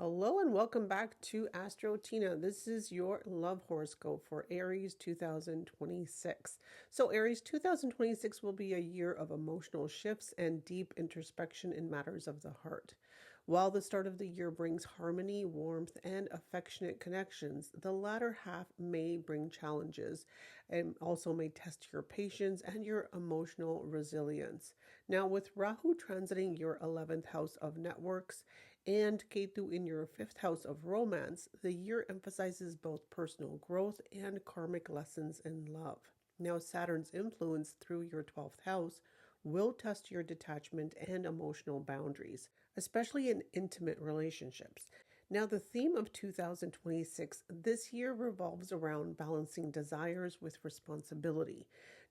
Hello and welcome back to Astro Tina. This is your love horoscope for Aries 2026. So Aries 2026 will be a year of emotional shifts and deep introspection in matters of the heart. While the start of the year brings harmony, warmth, and affectionate connections, the latter half may bring challenges and also may test your patience and your emotional resilience. Now, with Rahu transiting your 11th house of networks and Ketu in your 5th house of romance, the year emphasizes both personal growth and karmic lessons in love. Now, Saturn's influence through your 12th house will test your detachment and emotional boundaries, especially in intimate relationships. Now, the theme of 2026 this year revolves around balancing desires with responsibility.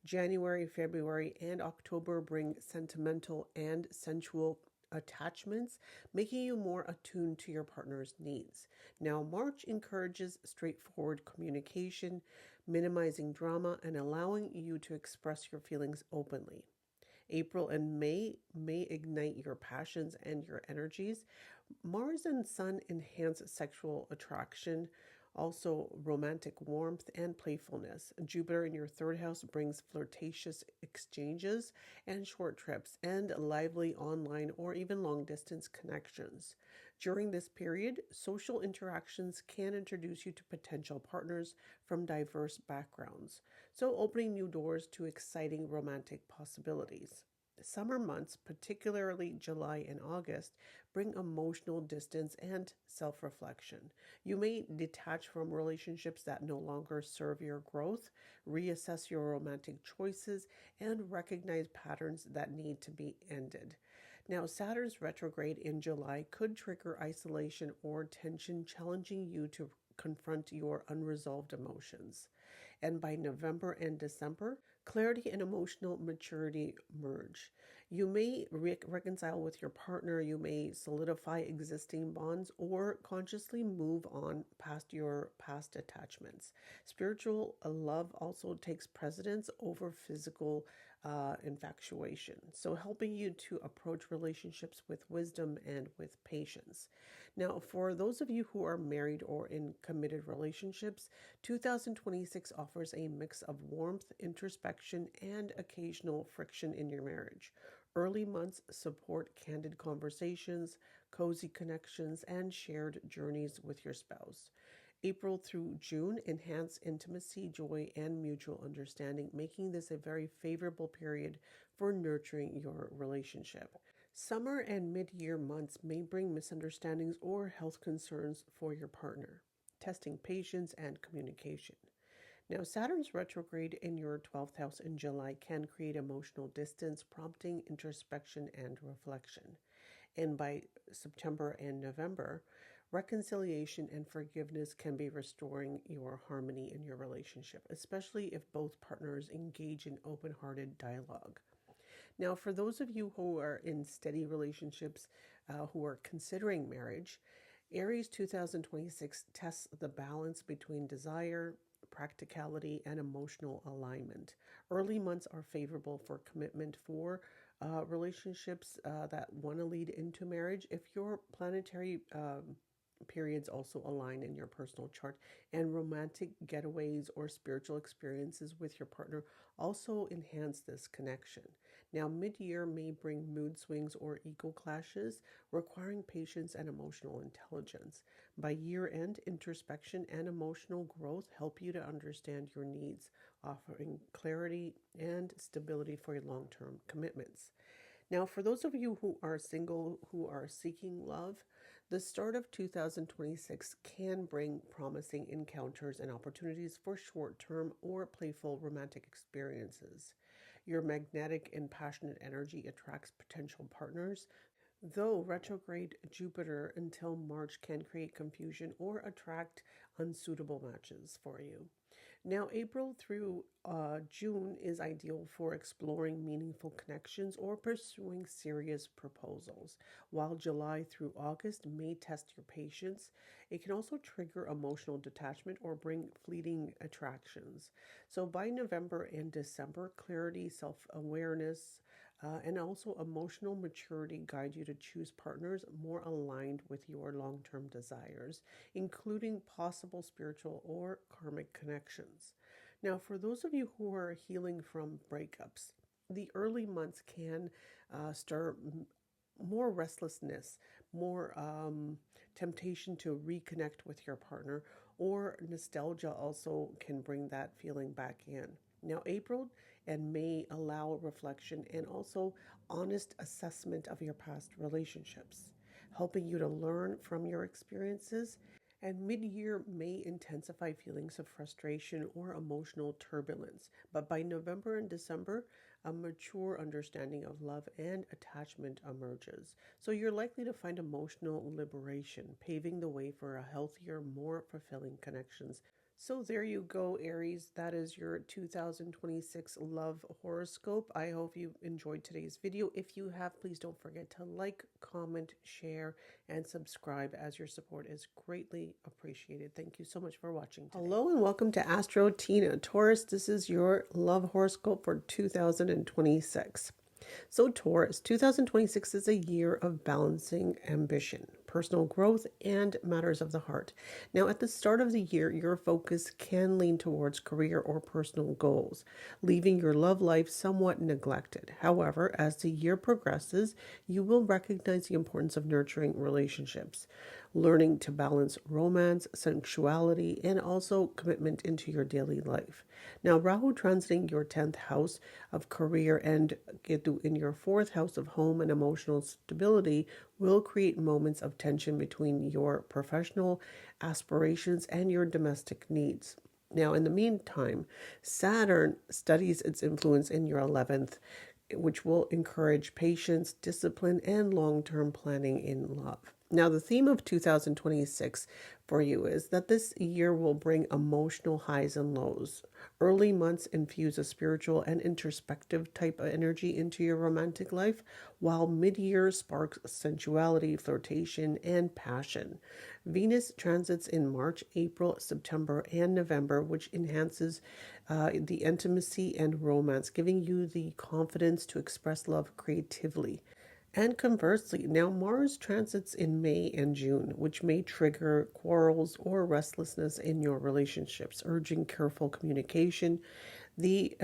January, February, and October bring sentimental and sensual attachments, making you more attuned to your partner's needs. Now, March encourages straightforward communication, minimizing drama, and allowing you to express your feelings openly. April and May ignite your passions and your energies. Mars and Sun enhance sexual attraction, also romantic warmth and playfulness. Jupiter in your 3rd house brings flirtatious exchanges and short trips and lively online or even long distance connections. During this period, social interactions can introduce you to potential partners from diverse backgrounds, so opening new doors to exciting romantic possibilities. Summer months, particularly July and August, bring emotional distance and self reflection. You may detach from relationships that no longer serve your growth, reassess your romantic choices, and recognize patterns that need to be ended. Now, Saturn's retrograde in July could trigger isolation or tension, challenging you to confront your unresolved emotions. And by November and December, clarity and emotional maturity merge. You may reconcile with your partner, you may solidify existing bonds, or consciously move on past your past attachments. Spiritual love also takes precedence over physical infatuation, so helping you to approach relationships with wisdom and with patience. Now, for those of you who are married or in committed relationships, 2026 offers a mix of warmth, introspection, and occasional friction in your marriage. Early months support candid conversations, cozy connections, and shared journeys with your spouse. April through June enhance intimacy, joy, and mutual understanding, making this a very favorable period for nurturing your relationship. Summer and mid-year months may bring misunderstandings or health concerns for your partner, testing patience and communication. Now, Saturn's retrograde in your 12th house in July can create emotional distance, prompting introspection and reflection. And by September and November, reconciliation and forgiveness can be restoring your harmony in your relationship, especially if both partners engage in open hearted dialogue. Now, for those of you who are in steady relationships, who are considering marriage, Aries 2026 tests the balance between desire, practicality, and emotional alignment. Early months are favorable for commitment for relationships that want to lead into marriage. If your planetary periods also align in your personal chart, and romantic getaways or spiritual experiences with your partner also enhance this connection. Now, mid-year may bring mood swings or ego clashes, requiring patience and emotional intelligence. By year end, introspection and emotional growth help you to understand your needs, offering clarity and stability for your long-term commitments. Now, for those of you who are single, who are seeking love, the start of 2026 can bring promising encounters and opportunities for short-term or playful romantic experiences. Your magnetic and passionate energy attracts potential partners, though retrograde Jupiter until March can create confusion or attract unsuitable matches for you. Now, April through June is ideal for exploring meaningful connections or pursuing serious proposals, while July through August may test your patience. It can also trigger emotional detachment or bring fleeting attractions. So by November and December, clarity, self-awareness, and also emotional maturity guide you to choose partners more aligned with your long-term desires, including possible spiritual or karmic connections. Now, for those of you who are healing from breakups, the early months can stir more restlessness, more temptation to reconnect with your partner, or nostalgia also can bring that feeling back in. Now, April and May allow reflection and also honest assessment of your past relationships, helping you to learn from your experiences. And mid year may intensify feelings of frustration or emotional turbulence. But by November and December, a mature understanding of love and attachment emerges. So you're likely to find emotional liberation, paving the way for a healthier, more fulfilling connections. So there you go, Aries. That is your 2026 love horoscope. I hope you enjoyed today's video. If you have, please don't forget to like, comment, share, and subscribe, as your support is greatly appreciated. Thank you so much for watching today. Hello and welcome to Astro Tina. Taurus, this is your love horoscope for 2026. So Taurus, 2026 is a year of balancing ambition, personal growth, and matters of the heart. Now, at the start of the year, your focus can lean towards career or personal goals, leaving your love life somewhat neglected. However, as the year progresses, you will recognize the importance of nurturing relationships, learning to balance romance, sensuality, and also commitment into your daily life. Now, Rahu transiting your 10th house of career and Ketu in your 4th house of home and emotional stability will create moments of tension between your professional aspirations and your domestic needs. Now, in the meantime, Saturn studies its influence in your 11th, which will encourage patience, discipline, and long-term planning in love. Now, the theme of 2026 for you is that this year will bring emotional highs and lows. Early months infuse a spiritual and introspective type of energy into your romantic life, while mid-year sparks sensuality, flirtation, and passion. Venus transits in March, April, September, and November, which enhances the intimacy and romance, giving you the confidence to express love creatively. And conversely, now Mars transits in May and June, which may trigger quarrels or restlessness in your relationships, urging careful communication. The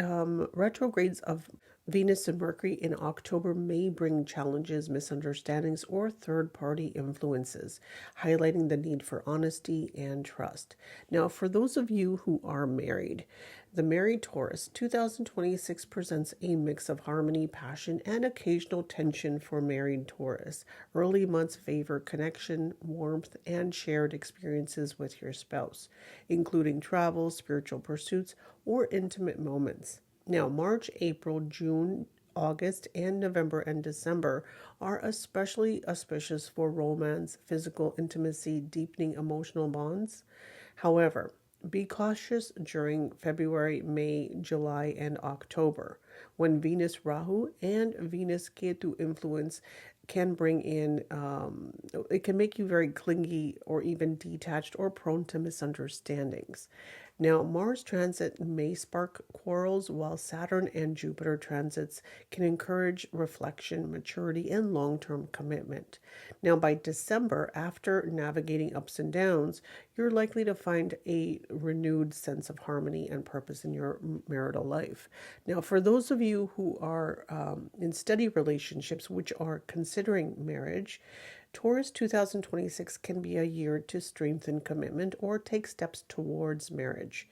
retrogrades of Venus and Mercury in October may bring challenges, misunderstandings, or third-party influences, highlighting the need for honesty and trust. Now, for those of you who are married, the married Taurus, 2026 presents a mix of harmony, passion, and occasional tension for married Taurus. Early months favor connection, warmth, and shared experiences with your spouse, including travel, spiritual pursuits, or intimate moments. Now, March, April, June, August, and November and December are especially auspicious for romance, physical intimacy, deepening emotional bonds. However, be cautious during February, May, July, and October, when Venus Rahu and Venus Ketu influence can bring in, it can make you very clingy or even detached or prone to misunderstandings. Now, Mars transit may spark quarrels, while Saturn and Jupiter transits can encourage reflection, maturity, and long-term commitment. Now, by December, after navigating ups and downs, you're likely to find a renewed sense of harmony and purpose in your marital life. Now, for those of you who are in steady relationships, which are considering marriage, Taurus 2026 can be a year to strengthen commitment or take steps towards marriage.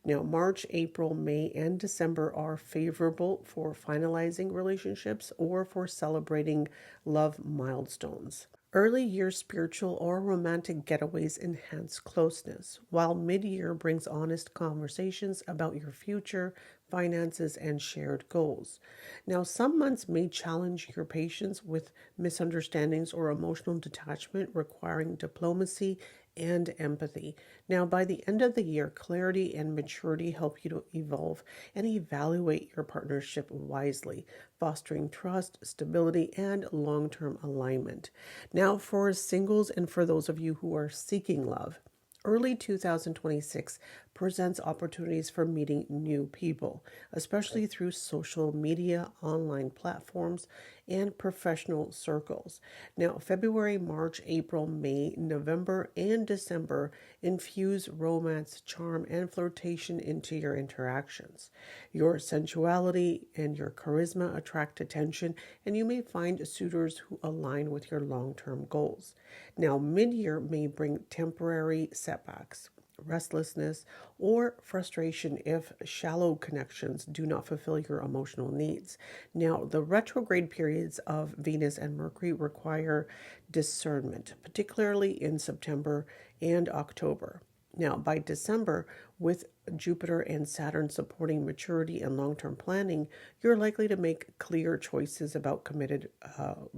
Now, March, April, May, and December are favorable for finalizing relationships or for celebrating love milestones. Early year spiritual or romantic getaways enhance closeness, while mid-year brings honest conversations about your future, finances, and shared goals. Now, some months may challenge your patience with misunderstandings or emotional detachment, requiring diplomacy and empathy. Now, by the end of the year, clarity and maturity help you to evolve and evaluate your partnership wisely, fostering trust, stability, and long-term alignment. Now, for singles and for those of you who are seeking love, early 2026 presents opportunities for meeting new people, especially through social media, online platforms, and professional circles. Now, February, March, April, May, November, and December infuse romance, charm, and flirtation into your interactions. Your sensuality and your charisma attract attention, and you may find suitors who align with your long-term goals. Now, mid-year may bring temporary setbacks, restlessness, or frustration if shallow connections do not fulfill your emotional needs. Now, the retrograde periods of Venus and Mercury require discernment, particularly in September and October. Now, by December, with Jupiter and Saturn supporting maturity and long-term planning, you're likely to make clear choices about committed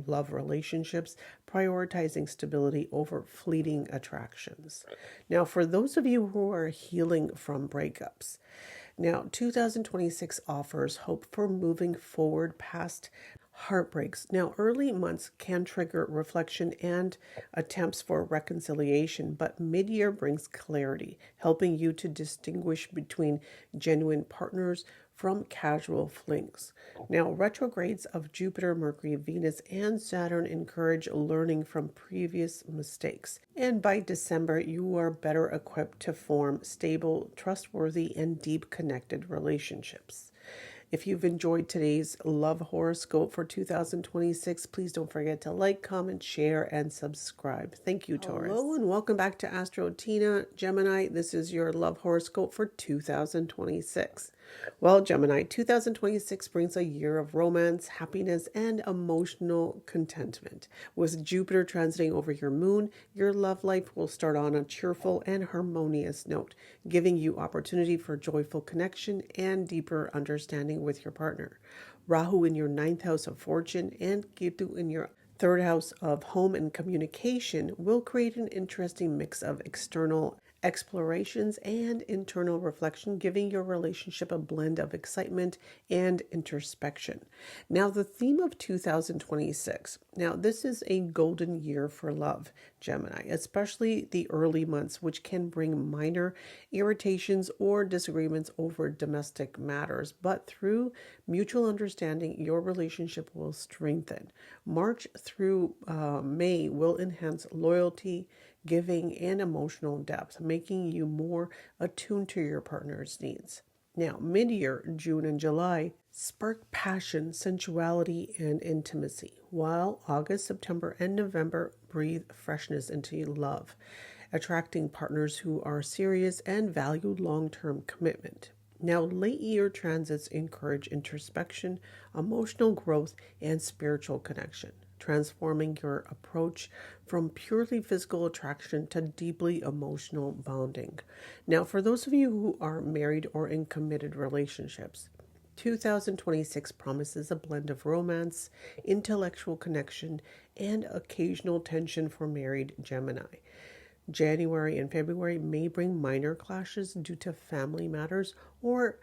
love relationships, prioritizing stability over fleeting attractions. Now, for those of you who are healing from breakups, now 2026 offers hope for moving forward past heartbreaks. Now, early months can trigger reflection and attempts for reconciliation, but mid-year brings clarity, helping you to distinguish between genuine partners from casual flings. Now, retrogrades of Jupiter, Mercury, Venus, and Saturn encourage learning from previous mistakes. And by December, you are better equipped to form stable, trustworthy, and deep connected relationships. If you've enjoyed today's Love Horoscope for 2026, please don't forget to like, comment, share, and subscribe. Thank you, Taurus. Hello, and welcome back to Astro Tina. Gemini, this is your Love Horoscope for 2026. Well, Gemini, 2026 brings a year of romance, happiness, and emotional contentment. With Jupiter transiting over your moon, your love life will start on a cheerful and harmonious note, giving you opportunity for joyful connection and deeper understanding with your partner. Rahu in your ninth house of fortune and Ketu in your third house of home and communication will create an interesting mix of external explorations and internal reflection, giving your relationship a blend of excitement and introspection. Now, the theme of 2026. Now, this is a golden year for love, Gemini, especially the early months, which can bring minor irritations or disagreements over domestic matters. But through mutual understanding, your relationship will strengthen. March through May will enhance loyalty, giving, and emotional depth, making you more attuned to your partner's needs. Now, mid-year, June and July, spark passion, sensuality, and intimacy, while August, September, and November breathe freshness into love, attracting partners who are serious and value long-term commitment. Now, late year transits encourage introspection, emotional growth, and spiritual connection, transforming your approach from purely physical attraction to deeply emotional bonding. Now, for those of you who are married or in committed relationships, 2026 promises a blend of romance, intellectual connection, and occasional tension for married Gemini. January and February may bring minor clashes due to family matters or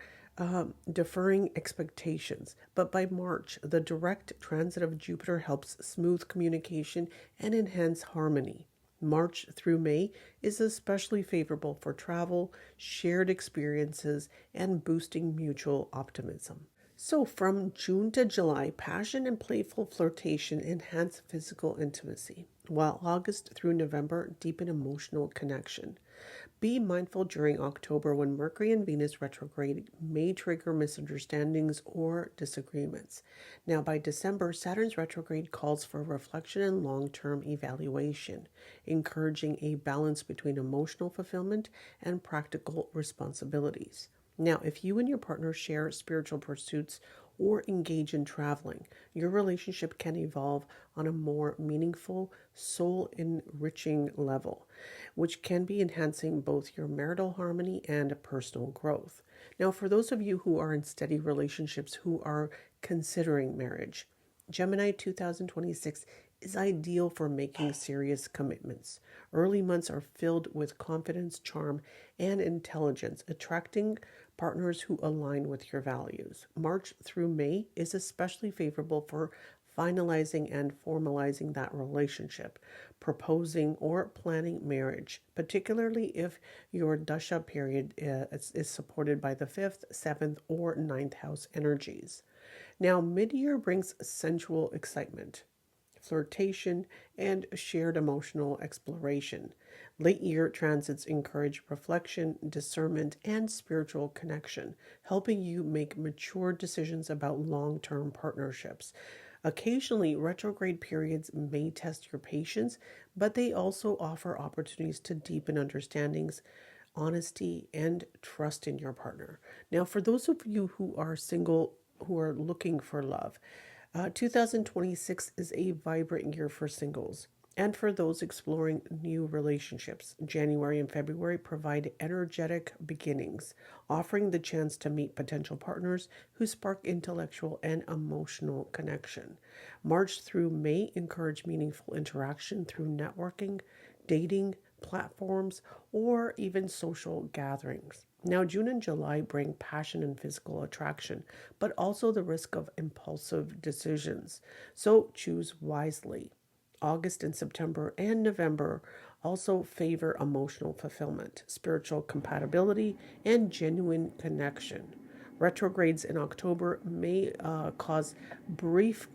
deferring expectations. But by March, the direct transit of Jupiter helps smooth communication and enhance harmony. March through May is especially favorable for travel, shared experiences, and boosting mutual optimism. So from June to July, passion and playful flirtation enhance physical intimacy, while August through November deepen emotional connection. Be mindful during October when Mercury and Venus retrograde may trigger misunderstandings or disagreements. Now, by December, Saturn's retrograde calls for reflection and long-term evaluation, encouraging a balance between emotional fulfillment and practical responsibilities. Now, if you and your partner share spiritual pursuits or engage in traveling, your relationship can evolve on a more meaningful, soul-enriching level, which can be enhancing both your marital harmony and personal growth. Now, for those of you who are in steady relationships who are considering marriage, Gemini 2026 is ideal for making serious commitments. Early months are filled with confidence, charm, and intelligence, attracting partners who align with your values. March through May is especially favorable for finalizing and formalizing that relationship, proposing or planning marriage, particularly if your dasha period is supported by the 5th, 7th, or 9th house energies. Now, mid-year brings sensual excitement, flirtation, and shared emotional exploration. Late year transits encourage reflection, discernment, and spiritual connection, helping you make mature decisions about long term partnerships. Occasionally, retrograde periods may test your patience, but they also offer opportunities to deepen understandings, honesty, and trust in your partner. Now, for those of you who are single, who are looking for love, 2026 is a vibrant year for singles. And for those exploring new relationships, January and February provide energetic beginnings, offering the chance to meet potential partners who spark intellectual and emotional connection. March through May encourage meaningful interaction through networking, dating, platforms, or even social gatherings. Now, June and July bring passion and physical attraction, but also the risk of impulsive decisions. So choose wisely. August and September and November also favor emotional fulfillment, spiritual compatibility, and genuine connection. Retrogrades in October may cause brief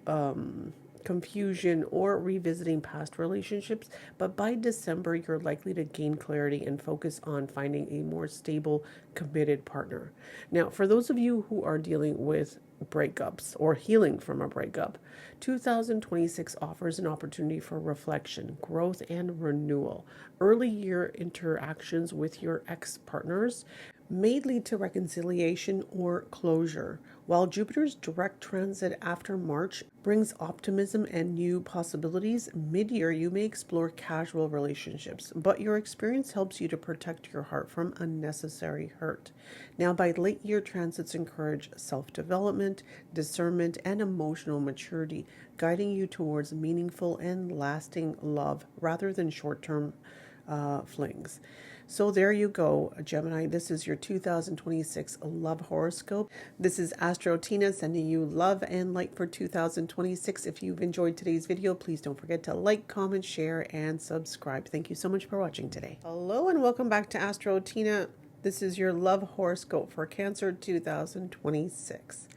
confusion or revisiting past relationships, but by December, you're likely to gain clarity and focus on finding a more stable, committed partner. Now, for those of you who are dealing with breakups or healing from a breakup, 2026 offers an opportunity for reflection, growth, and renewal. Early year interactions with your ex partners may lead to reconciliation or closure, while Jupiter's direct transit after March brings optimism and new possibilities. Mid-year, you may explore casual relationships, but your experience helps you to protect your heart from unnecessary hurt. Now, by late year, transits encourage self-development, discernment, and emotional maturity, guiding you towards meaningful and lasting love rather than short-term flings. So there you go, Gemini. This is your 2026 love horoscope. This is Astro Tina sending you love and light for 2026. If you've enjoyed today's video, please don't forget to like, comment, share, and subscribe. Thank you so much for watching today. Hello and welcome back to Astro Tina. This is your love horoscope for Cancer 2026.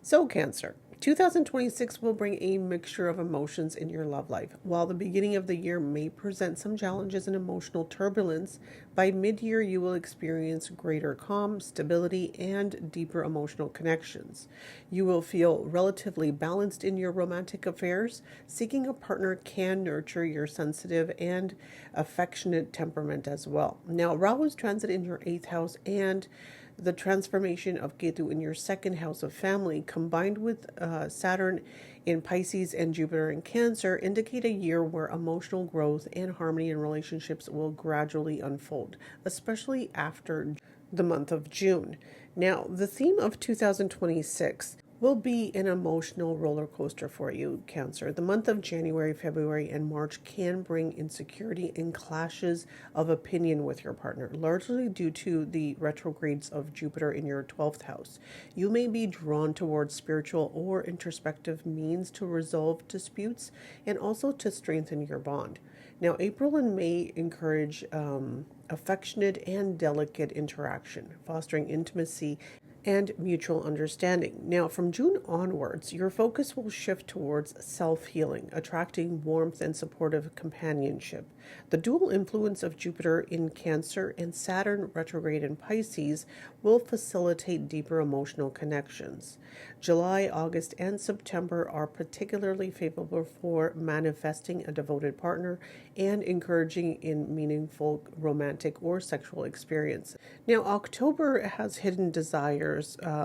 So Cancer, 2026 will bring a mixture of emotions in your love life. While the beginning of the year may present some challenges and emotional turbulence, by mid-year you will experience greater calm, stability, and deeper emotional connections. You will feel relatively balanced in your romantic affairs. Seeking a partner can nurture your sensitive and affectionate temperament as well. Now, Rahu's transit in your 8th house and the transformation of Ketu in your 2nd house of family, combined with Saturn in Pisces and Jupiter in Cancer, indicate a year where emotional growth and harmony in relationships will gradually unfold, especially after the month of June. Now, the theme of 2026 will be an emotional roller coaster for you, Cancer. The month of January, February, and March can bring insecurity and clashes of opinion with your partner, largely due to the retrogrades of Jupiter in your 12th house. You may be drawn towards spiritual or introspective means to resolve disputes and also to strengthen your bond. Now, April and May encourage affectionate and delicate interaction, fostering intimacy and mutual understanding. Now, from June onwards, your focus will shift towards self-healing, attracting warmth and supportive companionship. The dual influence of Jupiter in Cancer and Saturn retrograde in Pisces will facilitate deeper emotional connections. July, August, and September are particularly favorable for manifesting a devoted partner and encouraging in meaningful romantic or sexual experience. Now, October has hidden desires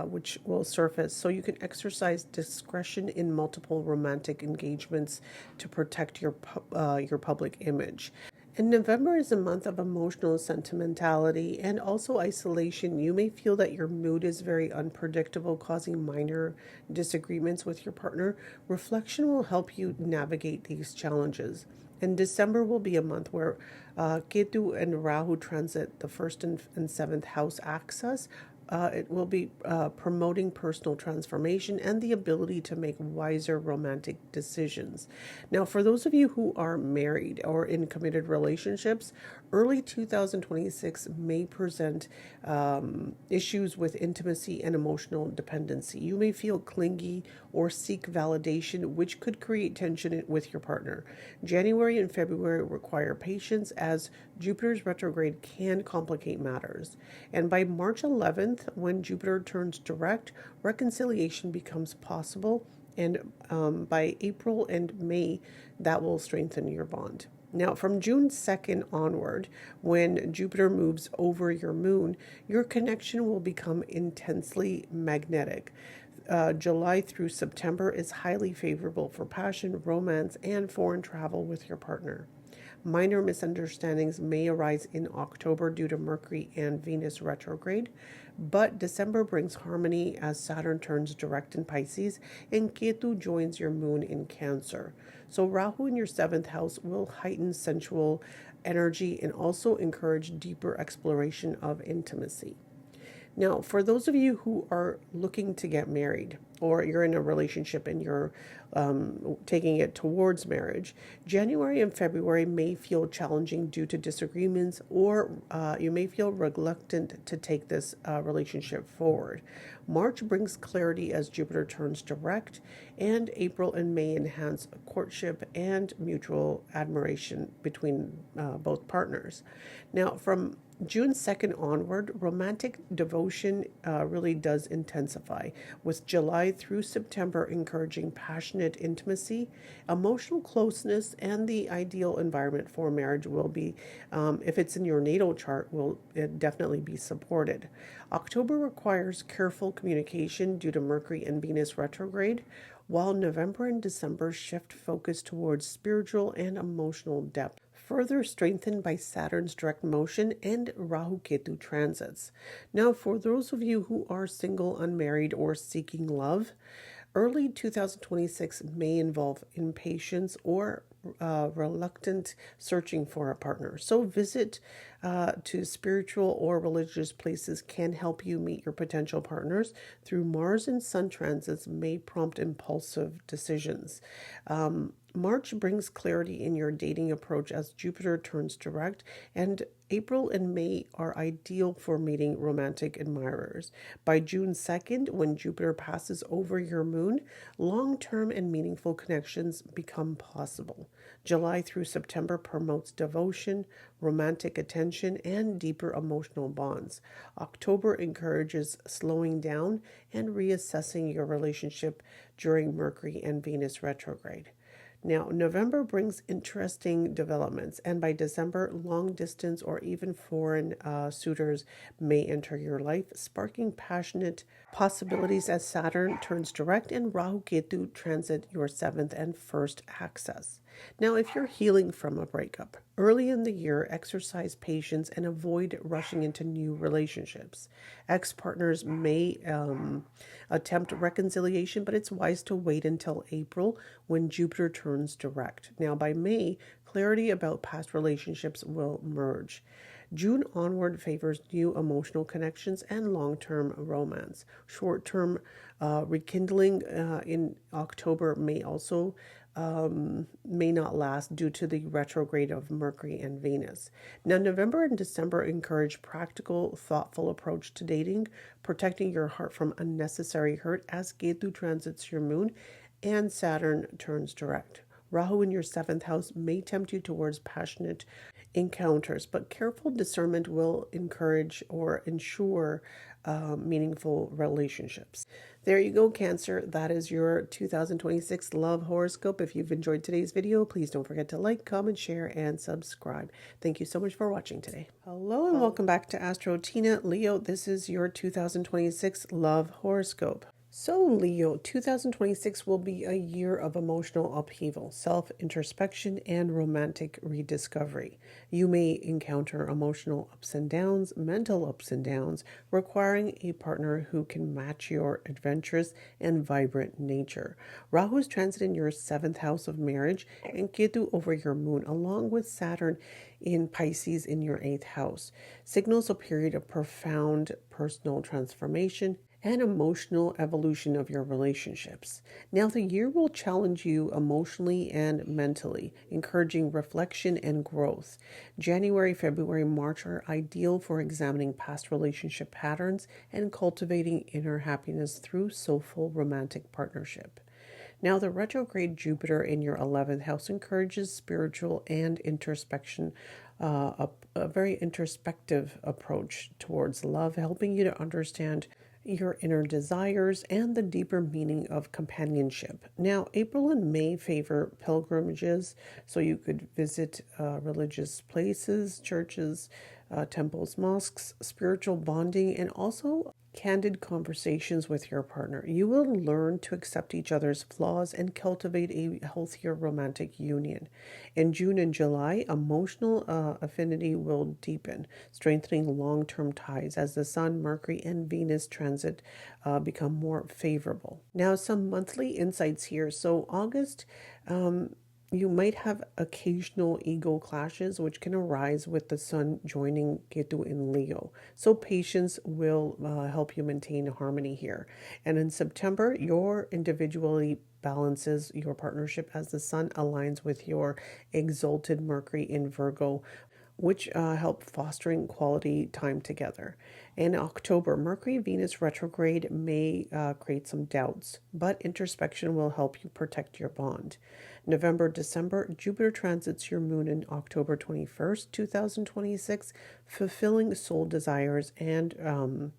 which will surface, so you can exercise discretion in multiple romantic engagements to protect your public image. And November is a month of emotional sentimentality and also isolation. You may feel that your mood is very unpredictable, causing minor disagreements with your partner. Reflection will help you navigate these challenges. And December will be a month where Ketu and Rahu transit the 1st and 7th house axis, it will be promoting personal transformation and the ability to make wiser romantic decisions. Now, for those of you who are married or in committed relationships, early 2026 may present issues with intimacy and emotional dependency. You may feel clingy or seek validation, which could create tension with your partner. January and February require patience as Jupiter's retrograde can complicate matters. And by March 11th, when Jupiter turns direct, reconciliation becomes possible. And by April and May, that will strengthen your bond. Now, from June 2nd onward, when Jupiter moves over your moon, your connection will become intensely magnetic. July through September is highly favorable for passion, romance, and foreign travel with your partner. Minor misunderstandings may arise in October due to Mercury and Venus retrograde, but December brings harmony as Saturn turns direct in Pisces and Ketu joins your moon in Cancer. So Rahu in your seventh house will heighten sensual energy and also encourage deeper exploration of intimacy. Now, for those of you who are looking to get married or you're in a relationship and you're taking it towards marriage, January and February may feel challenging due to disagreements, or you may feel reluctant to take this relationship forward. March brings clarity as Jupiter turns direct, and April and May enhance courtship and mutual admiration between both partners. Now, from June 2nd onward, romantic devotion really does intensify, with July through September encouraging passionate intimacy. Emotional closeness and the ideal environment for marriage will be, if it's in your natal chart, will it definitely be supported. October requires careful communication due to Mercury and Venus retrograde, while November and December shift focus towards spiritual and emotional depth, further strengthened by Saturn's direct motion and Rahu-Ketu transits. Now, for those of you who are single, unmarried, or seeking love, early 2026 may involve impatience or reluctant searching for a partner. So visit to spiritual or religious places can help you meet your potential partners. Through Mars and Sun transits may prompt impulsive decisions. March brings clarity in your dating approach as Jupiter turns direct, and April and May are ideal for meeting romantic admirers. By June 2nd, when Jupiter passes over your moon, long-term and meaningful connections become possible. July through September promotes devotion, romantic attention, and deeper emotional bonds. October encourages slowing down and reassessing your relationship during Mercury and Venus retrograde. Now, November brings interesting developments, and by December, long distance or even foreign suitors may enter your life, sparking passionate possibilities as Saturn turns direct and Rahu-Ketu transit your seventh and first axis. Now, if you're healing from a breakup, early in the year, exercise patience and avoid rushing into new relationships. Ex-partners may attempt reconciliation, but it's wise to wait until April when Jupiter turns direct. Now, by May, clarity about past relationships will merge. June onward favors new emotional connections and long-term romance. Short-term rekindling in October may also may not last due to the retrograde of Mercury and Venus. Now, November and December encourage practical, thoughtful approach to dating, protecting your heart from unnecessary hurt as Ketu transits your moon and Saturn turns direct. Rahu in your seventh house may tempt you towards passionate encounters, but careful discernment will encourage or ensure meaningful relationships. There you go, Cancer. That is your 2026 love horoscope. If you've enjoyed today's video, please don't forget to like, comment, share, and subscribe. Thank you so much for watching today. Hello and welcome back to Astro Tina. Leo, this is your 2026 love horoscope. So, Leo, 2026 will be a year of emotional upheaval, self introspection, and romantic rediscovery. You may encounter emotional ups and downs, mental ups and downs, requiring a partner who can match your adventurous and vibrant nature. Rahu's transit in your seventh house of marriage and Ketu over your moon, along with Saturn in Pisces in your eighth house, signals a period of profound personal transformation and emotional evolution of your relationships. Now, the year will challenge you emotionally and mentally, encouraging reflection and growth. January, February, March are ideal for examining past relationship patterns and cultivating inner happiness through soulful romantic partnership. Now, the retrograde Jupiter in your 11th house encourages spiritual and introspection, a very introspective approach towards love, helping you to understand your inner desires and the deeper meaning of companionship. Now, April and May favor pilgrimages, so you could visit religious places, churches, temples, mosques, spiritual bonding, and also candid conversations with your partner. You will learn to accept each other's flaws and cultivate a healthier romantic union. In June and July, emotional affinity will deepen, strengthening long term ties as the Sun, Mercury, and Venus transit become more favorable. Now, some monthly insights here. So, August. You might have occasional ego clashes, which can arise with the Sun joining Ketu in Leo. So, patience will help you maintain harmony here. And in September, your individuality balances your partnership as the Sun aligns with your exalted Mercury in Virgo, which help fostering quality time together. In October, Mercury Venus retrograde may create some doubts, but introspection will help you protect your bond. November, December, Jupiter transits your moon in October 21st, 2026, fulfilling soul desires and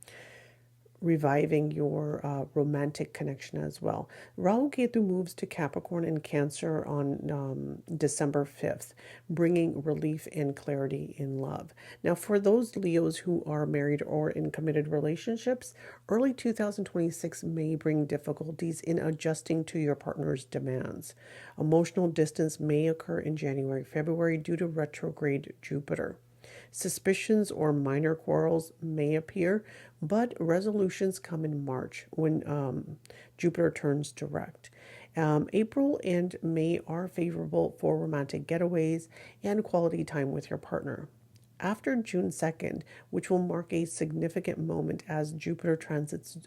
reviving your romantic connection as well. Rahu-Ketu moves to Capricorn and Cancer on December 5th, bringing relief and clarity in love. Now, for those Leos who are married or in committed relationships, early 2026 may bring difficulties in adjusting to your partner's demands. Emotional distance may occur in January, February due to retrograde Jupiter. Suspicions or minor quarrels may appear, but resolutions come in March when Jupiter turns direct. April and May are favorable for romantic getaways and quality time with your partner. After June 2nd, which will mark a significant moment as Jupiter transits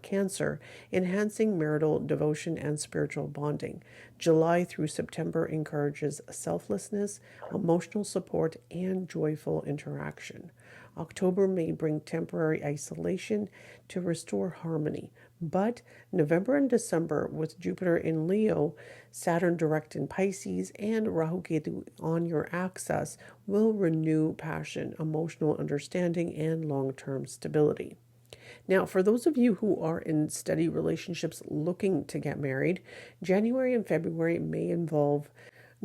Cancer, enhancing marital devotion and spiritual bonding. July through September encourages selflessness, emotional support, and joyful interaction. October may bring temporary isolation to restore harmony, but November and December, with Jupiter in Leo, Saturn direct in Pisces, and Rahu-Ketu on your axis, will renew passion, emotional understanding, and long-term stability. Now, for those of you who are in steady relationships looking to get married, January and February may involve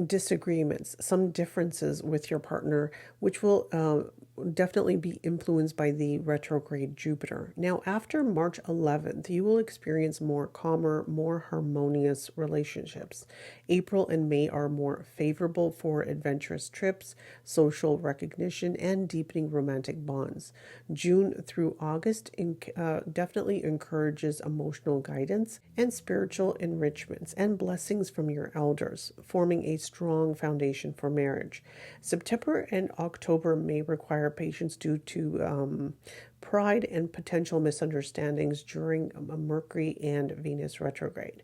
disagreements, some differences with your partner, which will definitely be influenced by the retrograde Jupiter. Now, after March 11th, you will experience more calmer, more harmonious relationships. April and May are more favorable for adventurous trips, social recognition, and deepening romantic bonds. June through August definitely encourages emotional guidance and spiritual enrichments and blessings from your elders, forming a strong foundation for marriage. September and October may require patience due to pride and potential misunderstandings during Mercury and Venus retrograde.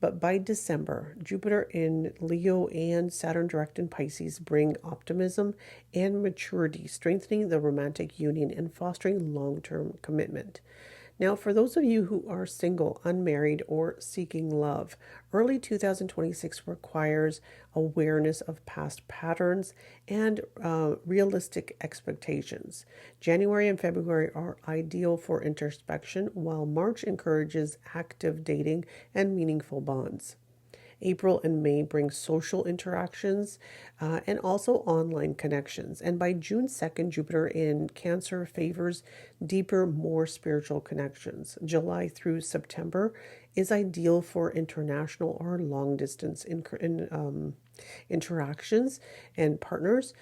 But by December, Jupiter in Leo and Saturn direct in Pisces bring optimism and maturity, strengthening the romantic union and fostering long-term commitment. Now, for those of you who are single, unmarried, or seeking love, early 2026 requires awareness of past patterns and realistic expectations. January and February are ideal for introspection, while March encourages active dating and meaningful bonds. April and May bring social interactions and also online connections. And by June 2nd, Jupiter in Cancer favors deeper, more spiritual connections. July through September is ideal for international or long distance interactions and partners,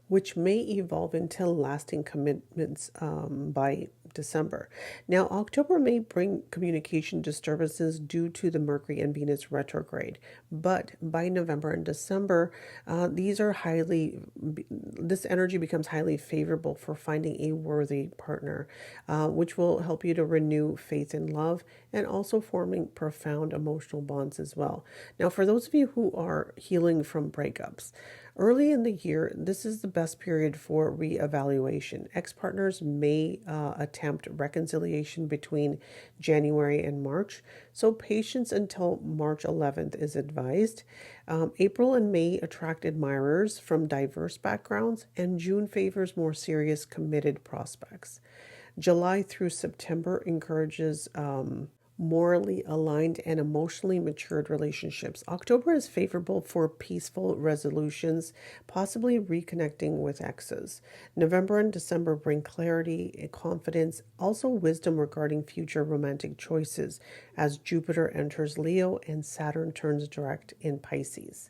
which may evolve into lasting commitments by December. Now, October may bring communication disturbances due to the Mercury and Venus retrograde, but by November and December, this energy becomes highly favorable for finding a worthy partner, which will help you to renew faith in love and also forming profound emotional bonds as well. Now, for those of you who are healing from breakups, early in the year, this is the best period for reevaluation. Ex-partners may attempt reconciliation between January and March, so patience until March 11th is advised. April and May attract admirers from diverse backgrounds, and June favors more serious, committed prospects. July through September encourages morally aligned and emotionally matured relationships. October is favorable for peaceful resolutions, possibly reconnecting with exes. November and December bring clarity and confidence, also wisdom regarding future romantic choices as Jupiter enters Leo and Saturn turns direct in Pisces.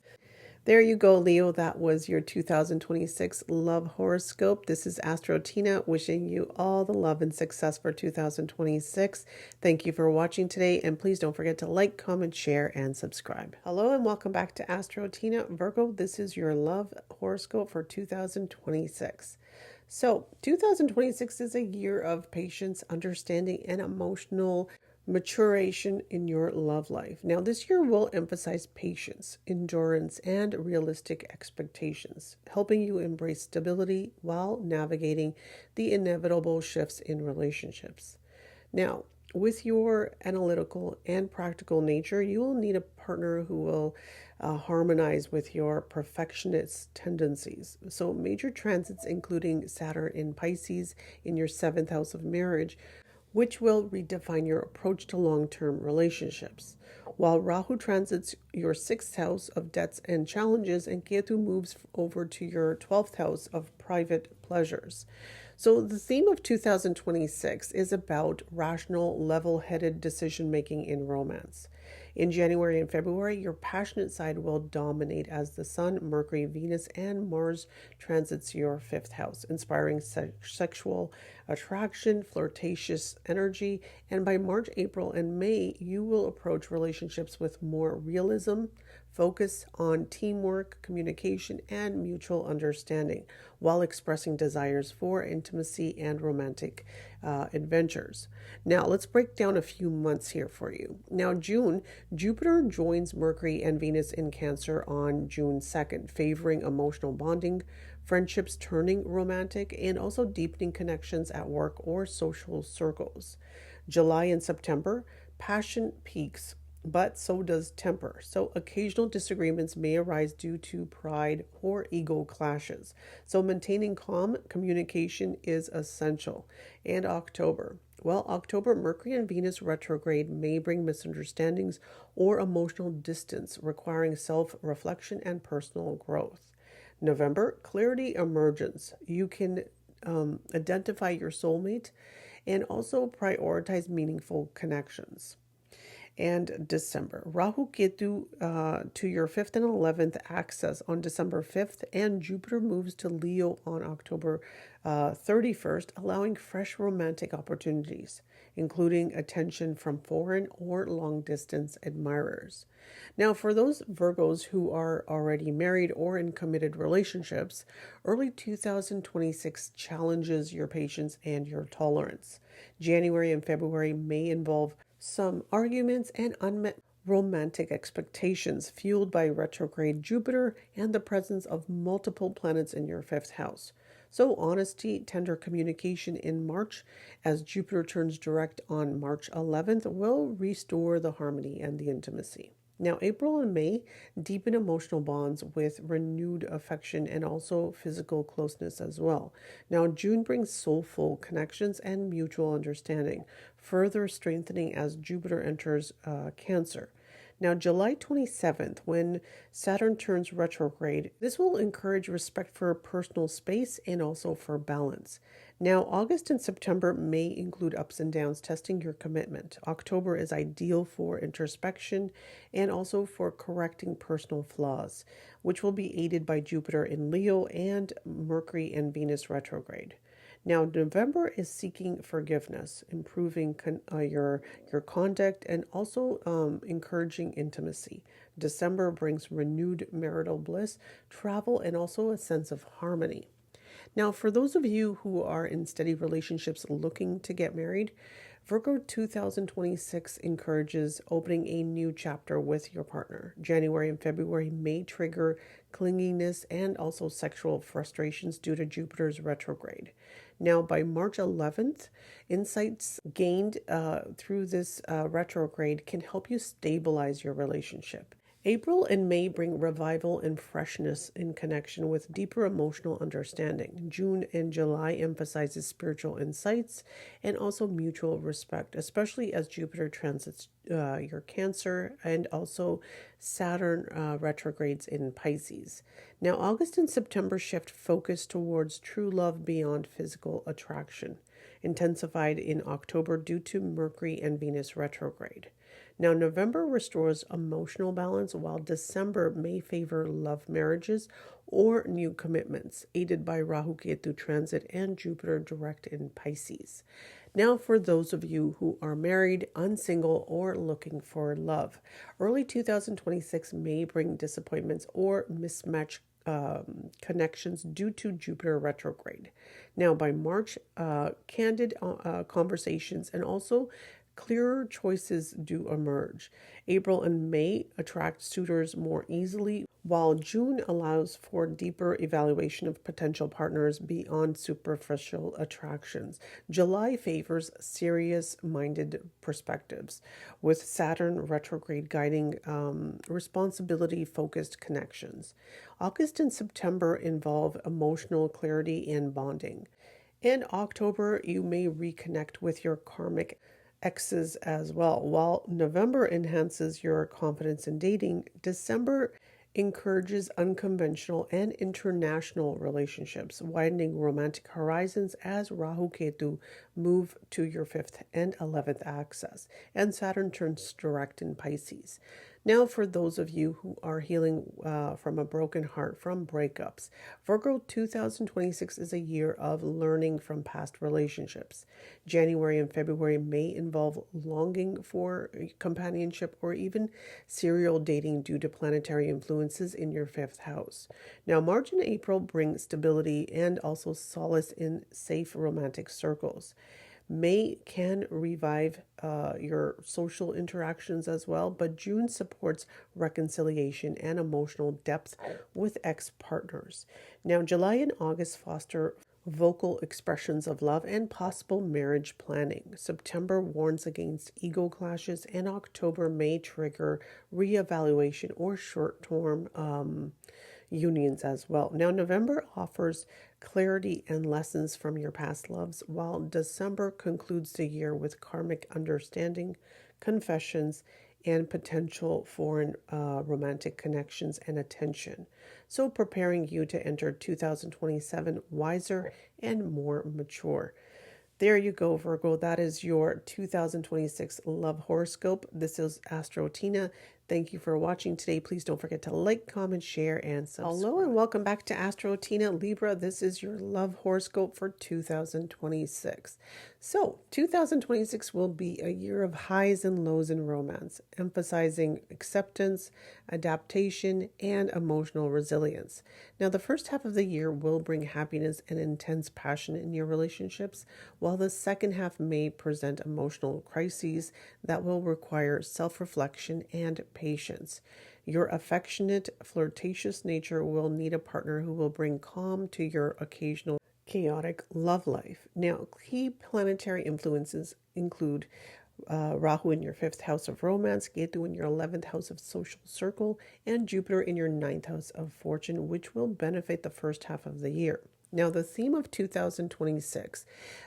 There you go, Leo. That was your 2026 love horoscope. This is Astro Tina wishing you all the love and success for 2026. Thank you for watching today, and please don't forget to like, comment, share, and subscribe. Hello, and welcome back to Astro Tina. Virgo, this is your love horoscope for 2026. So, 2026 is a year of patience, understanding, and emotional maturation in your love life. Now, this year will emphasize patience, endurance, and realistic expectations, helping you embrace stability while navigating the inevitable shifts in relationships. Now, with your analytical and practical nature, you will need a partner who will harmonize with your perfectionist tendencies. So, major transits, including Saturn in Pisces in your seventh house of marriage, which will redefine your approach to long-term relationships. While Rahu transits your sixth house of debts and challenges, and Ketu moves over to your 12th house of private pleasures. So the theme of 2026 is about rational, level-headed decision-making in romance. In January and February, your passionate side will dominate as the Sun, Mercury, Venus, and Mars transits your fifth house, inspiring sexual attraction, flirtatious energy, and by March, April, and May, you will approach relationships with more realism, focus on teamwork, communication, and mutual understanding, while expressing desires for intimacy and romantic adventures. Now, let's break down a few months here for you. Now, June, Jupiter joins Mercury and Venus in Cancer on June 2nd, favoring emotional bonding, friendships turning romantic, and also deepening connections at work or social circles. July and September, passion peaks, but so does temper. So occasional disagreements may arise due to pride or ego clashes. So maintaining calm communication is essential. And October. Well, October, Mercury and Venus retrograde may bring misunderstandings or emotional distance, requiring self-reflection and personal growth. November, clarity emergence. You can identify your soulmate and also prioritize meaningful connections. And December, Rahu-Ketu to your 5th and 11th axis on December 5th, and Jupiter moves to Leo on October 31st, allowing fresh romantic opportunities, including attention from foreign or long-distance admirers. Now, for those Virgos who are already married or in committed relationships, early 2026 challenges your patience and your tolerance. January and February may involve some arguments and unmet romantic expectations fueled by retrograde Jupiter and the presence of multiple planets in your fifth house. So honesty, tender communication in March as Jupiter turns direct on March 11th will restore the harmony and the intimacy. Now, April and May deepen emotional bonds with renewed affection and also physical closeness as well. Now, June brings soulful connections and mutual understanding, further strengthening as Jupiter enters Cancer. Now, July 27th, when Saturn turns retrograde, this will encourage respect for personal space and also for balance. Now, August and September may include ups and downs, testing your commitment. October is ideal for introspection and also for correcting personal flaws, which will be aided by Jupiter in Leo and Mercury and Venus retrograde. Now, November is seeking forgiveness, improving your conduct, and also encouraging intimacy. December brings renewed marital bliss, travel, and also a sense of harmony. Now, for those of you who are in steady relationships looking to get married, Virgo 2026 encourages opening a new chapter with your partner. January and February may trigger clinginess and also sexual frustrations due to Jupiter's retrograde. Now, by March 11th, insights gained through this retrograde can help you stabilize your relationship. April and May bring revival and freshness in connection with deeper emotional understanding. June and July emphasizes spiritual insights and also mutual respect, especially as Jupiter transits your Cancer and also Saturn retrogrades in Pisces. Now, August and September shift focus towards true love beyond physical attraction, intensified in October due to Mercury and Venus retrograde. Now, November restores emotional balance, while December may favor love marriages or new commitments, aided by Rahu-Ketu transit and Jupiter direct in Pisces. Now, for those of you who are married, unsingle, or looking for love, early 2026 may bring disappointments or mismatch connections due to Jupiter retrograde. Now, by March, candid conversations and also clearer choices do emerge. April and May attract suitors more easily, while June allows for deeper evaluation of potential partners beyond superficial attractions. July favors serious-minded perspectives, with Saturn retrograde guiding responsibility-focused connections. August and September involve emotional clarity and bonding. In October, you may reconnect with your karmic exes as well. While November enhances your confidence in dating, December encourages unconventional and international relationships, widening romantic horizons as Rahu-Ketu move to your 5th and 11th axis, and Saturn turns direct in Pisces. Now, for those of you who are healing from a broken heart from breakups, Virgo 2026 is a year of learning from past relationships. January and February may involve longing for companionship or even serial dating due to planetary influences in your 5th house. Now, March and April bring stability and also solace in safe romantic circles. May can revive your social interactions as well, but June supports reconciliation and emotional depth with ex-partners. Now, July and August foster vocal expressions of love and possible marriage planning. September warns against ego clashes, and October may trigger reevaluation or short-term unions as well. Now, November offers clarity and lessons from your past loves, while December concludes the year with karmic understanding, confessions, and potential foreign romantic connections and attention. So, preparing you to enter 2027 wiser and more mature. There you go, Virgo. That is your 2026 love horoscope. This is Astro Tina. Thank you for watching today. Please don't forget to like, comment, share, and subscribe. Hello and welcome back to Astro Tina. Libra, this is your love horoscope for 2026. So, 2026 will be a year of highs and lows in romance, emphasizing acceptance, adaptation, and emotional resilience. Now, the first half of the year will bring happiness and intense passion in your relationships, while the second half may present emotional crises that will require self-reflection and patience. Your affectionate, flirtatious nature will need a partner who will bring calm to your occasional chaotic love life. Now, key planetary influences include Rahu in your 5th house of romance, Ketu in your 11th house of social circle, and Jupiter in your 9th house of fortune, which will benefit the first half of the year. Now, the theme of 2026,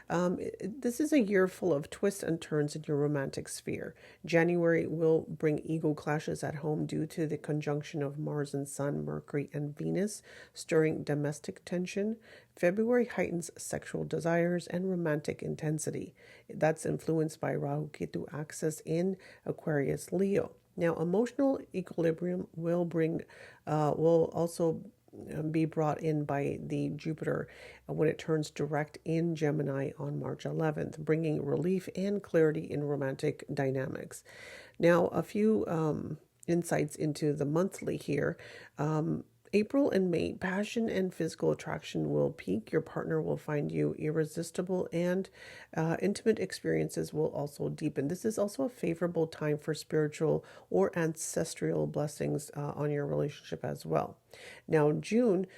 this is a year full of twists and turns in your romantic sphere. January will bring ego clashes at home due to the conjunction of Mars and Sun, Mercury and Venus, stirring domestic tension. February heightens sexual desires and romantic intensity. That's influenced by Rahu-Ketu axis in Aquarius Leo. Now, emotional equilibrium will also be brought in by the Jupiter when it turns direct in Gemini on March 11th, bringing relief and clarity in romantic dynamics. Now, a few insights into the monthly here. April and May, passion and physical attraction will peak. Your partner will find you irresistible, and intimate experiences will also deepen. This is also a favorable time for spiritual or ancestral blessings on your relationship as well. Now, June,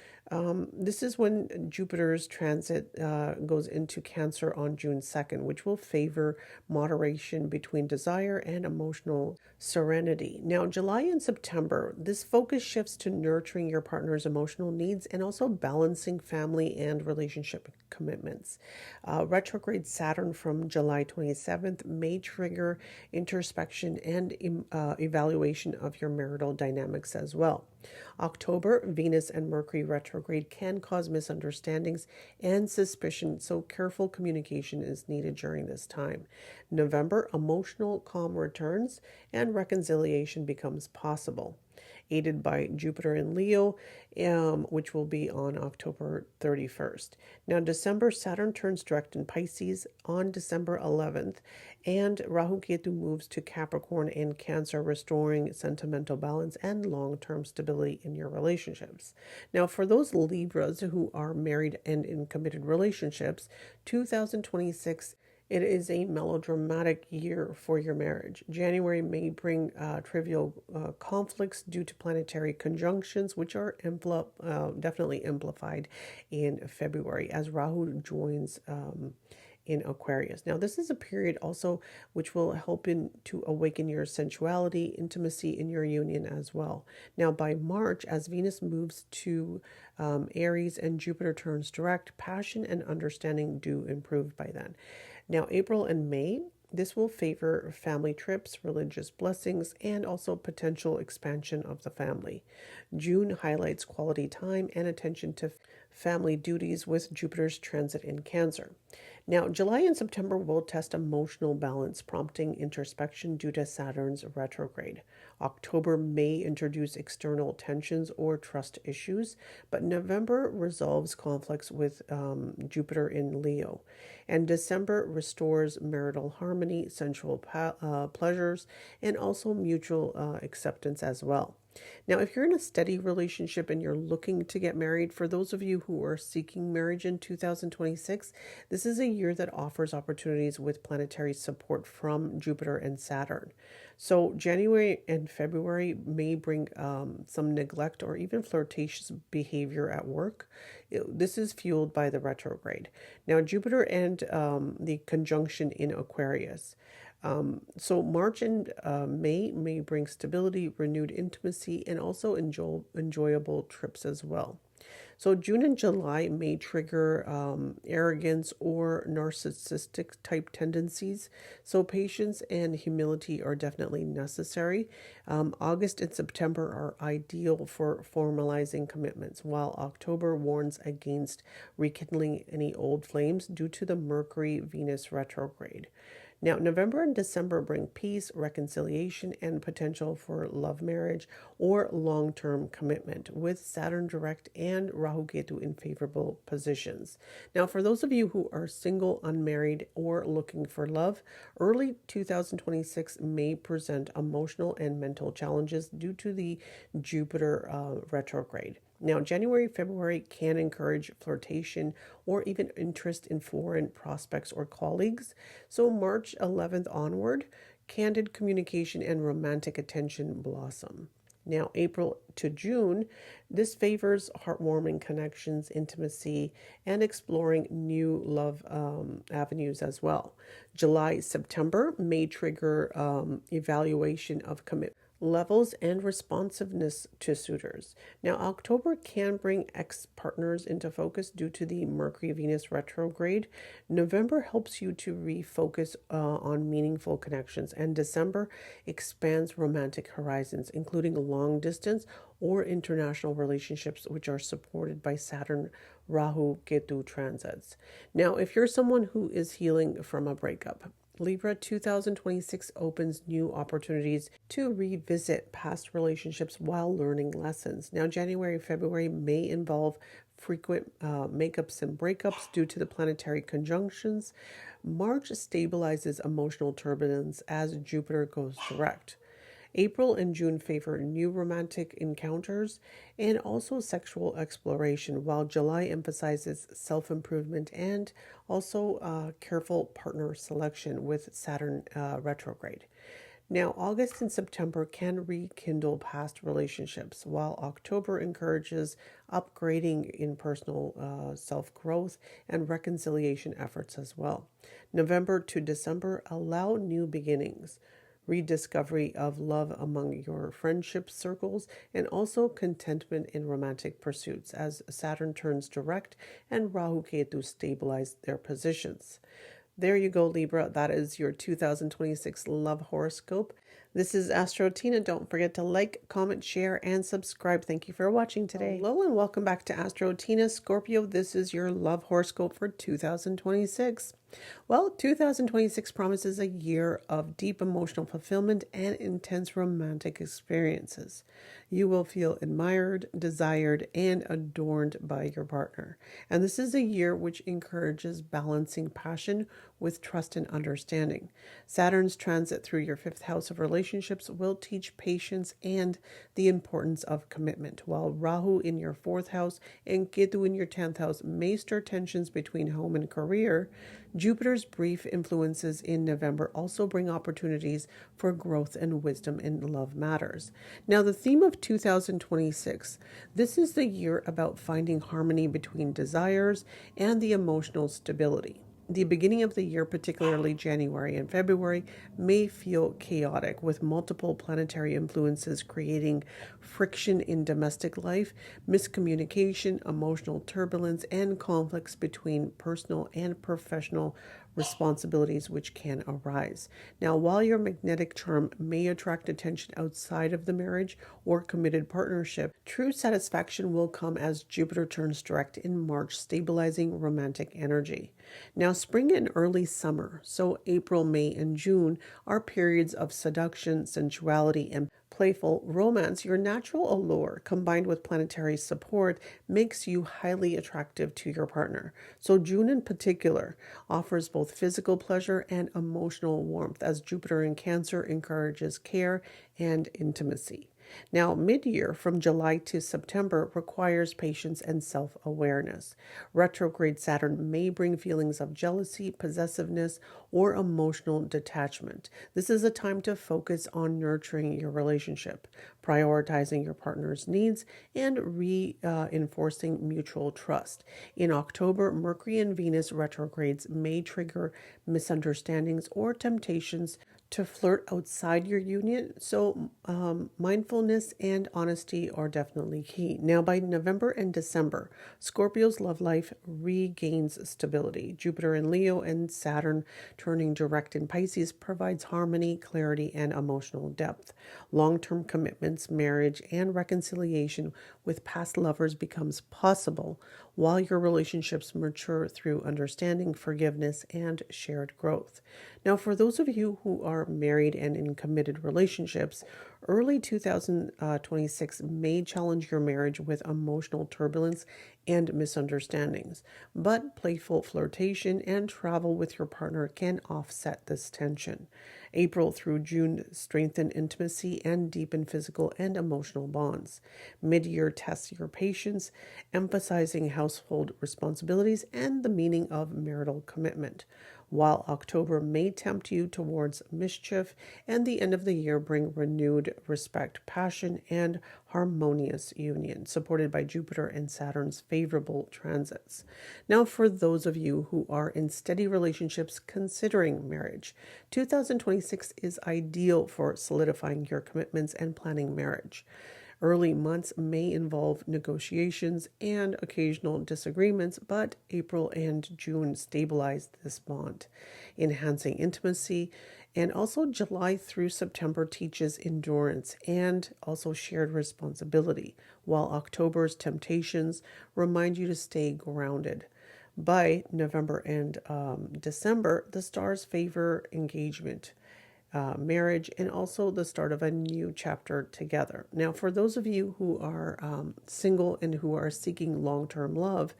this is when Jupiter's transit goes into Cancer on June 2nd, which will favor moderation between desire and emotional serenity. Now, July and September, this focus shifts to nurturing your partner's emotional needs and also balancing family and relationship commitments. Retrograde Saturn from July 27th may trigger introspection and evaluation of your marital dynamics as well. October, Venus and Mercury retrograde can cause misunderstandings and suspicion, so careful communication is needed during this time. November, emotional calm returns and reconciliation becomes possible, aided by Jupiter in Leo, which will be on October 31st. Now, December, Saturn turns direct in Pisces on December 11th, and Rahu-Ketu moves to Capricorn and Cancer, restoring sentimental balance and long-term stability in your relationships. Now, for those Libras who are married and in committed relationships, 2026, it is a melodramatic year for your marriage. January may bring trivial conflicts due to planetary conjunctions, which are definitely amplified in February as Rahu joins in Aquarius. Now, this is a period also which will help to awaken your sensuality, intimacy in your union as well. Now, by March, as Venus moves to Aries and Jupiter turns direct, passion and understanding do improve by then. Now, April and May, this will favor family trips, religious blessings, and also potential expansion of the family. June highlights quality time and attention to family duties with Jupiter's transit in Cancer. Now, July and September will test emotional balance, prompting introspection due to Saturn's retrograde. October may introduce external tensions or trust issues, but November resolves conflicts with Jupiter in Leo. And December restores marital harmony, sensual pleasures, and also mutual acceptance as well. Now, if you're in a steady relationship and you're looking to get married, for those of you who are seeking marriage in 2026, this is a year that offers opportunities with planetary support from Jupiter and Saturn. So January and February may bring some neglect or even flirtatious behavior at work. This is fueled by the retrograde. Now, Jupiter and the conjunction in Aquarius. So March and May bring stability, renewed intimacy, and also enjoyable trips as well. So June and July may trigger arrogance or narcissistic type tendencies. So patience and humility are definitely necessary. August and September are ideal for formalizing commitments, while October warns against rekindling any old flames due to the Mercury-Venus retrograde. Now, November and December bring peace, reconciliation, and potential for love marriage or long-term commitment with Saturn direct and Rahu-Ketu in favorable positions. Now, for those of you who are single, unmarried, or looking for love, early 2026 may present emotional and mental challenges due to the Jupiter retrograde. Now, January, February can encourage flirtation or even interest in foreign prospects or colleagues. So March 11th onward, candid communication and romantic attention blossom. Now, April to June, this favors heartwarming connections, intimacy, and exploring new love avenues as well. July, September may trigger evaluation of commitment, levels and responsiveness to suitors. Now, October can bring ex partners into focus due to the Mercury Venus retrograde. November helps you to refocus on meaningful connections, and December expands romantic horizons, including long distance or international relationships, which are supported by Saturn Rahu-Ketu transits. Now, if you're someone who is healing from a breakup, Libra 2026 opens new opportunities to revisit past relationships while learning lessons. Now, January and February may involve frequent makeups and breakups due to the planetary conjunctions. March stabilizes emotional turbulence as Jupiter goes direct. April and June favor new romantic encounters and also sexual exploration, while July emphasizes self improvement and also careful partner selection with Saturn retrograde. Now, August and September can rekindle past relationships, while October encourages upgrading in personal self growth and reconciliation efforts as well. November to December allow new beginnings, rediscovery of love among your friendship circles, and also contentment in romantic pursuits as Saturn turns direct and Rahu-Ketu stabilize their positions. There you go, Libra. That is your 2026 love horoscope. This is Astro Tina. Don't forget to like, comment, share, and subscribe. Thank you for watching today. Hello and welcome back to Astro Tina. Scorpio, this is your love horoscope for 2026. Well, 2026 promises a year of deep emotional fulfillment and intense romantic experiences. You will feel admired, desired, and adorned by your partner. And this is a year which encourages balancing passion with trust and understanding. Saturn's transit through your fifth house of relationships will teach patience and the importance of commitment, while Rahu in your fourth house and Ketu in your 10th house may stir tensions between home and career. Jupiter's brief influences in November also bring opportunities for growth and wisdom in love matters. Now, the theme of 2026, this is the year about finding harmony between desires and the emotional stability. The beginning of the year, particularly January and February, may feel chaotic with multiple planetary influences creating friction in domestic life, miscommunication, emotional turbulence, and conflicts between personal and professional responsibilities which can arise. Now, while your magnetic charm may attract attention outside of the marriage or committed partnership, true satisfaction will come as Jupiter turns direct in March, stabilizing romantic energy. Now, spring and early summer, so April, May, and June, are periods of seduction, sensuality, and playful romance. Your natural allure combined with planetary support makes you highly attractive to your partner. So June in particular offers both physical pleasure and emotional warmth as Jupiter in Cancer encourages care and intimacy. Now, mid-year from July to September requires patience and self-awareness. Retrograde Saturn may bring feelings of jealousy, possessiveness, or emotional detachment. This is a time to focus on nurturing your relationship, prioritizing your partner's needs, and reinforcing mutual trust. In October, Mercury and Venus retrogrades may trigger misunderstandings or temptations to flirt outside your union. So mindfulness and honesty are definitely key. Now, by November and December, Scorpio's love life regains stability. Jupiter in Leo and Saturn turning direct in Pisces provides harmony, clarity, and emotional depth. Long-term commitments, marriage, and reconciliation with past lovers becomes possible while your relationships mature through understanding, forgiveness, and shared growth. Now, for those of you who are married and in committed relationships, early 2026 may challenge your marriage with emotional turbulence and misunderstandings, but playful flirtation and travel with your partner can offset this tension. April through June strengthen intimacy and deepen physical and emotional bonds. Mid-year tests your patience, emphasizing household responsibilities and the meaning of marital commitment. while October may tempt you towards mischief, and the end of the year bring renewed respect, passion, and harmonious union, supported by Jupiter and Saturn's favorable transits. Now, for those of you who are in steady relationships considering marriage, 2026 is ideal for solidifying your commitments and planning marriage. Early months may involve negotiations and occasional disagreements, but April and June stabilize this bond, enhancing intimacy. And also, July through September teaches endurance and also shared responsibility, while October's temptations remind you to stay grounded. By November and December, the stars favor engagement, marriage, and also the start of a new chapter together. Now, for those of you who are single and who are seeking long-term love,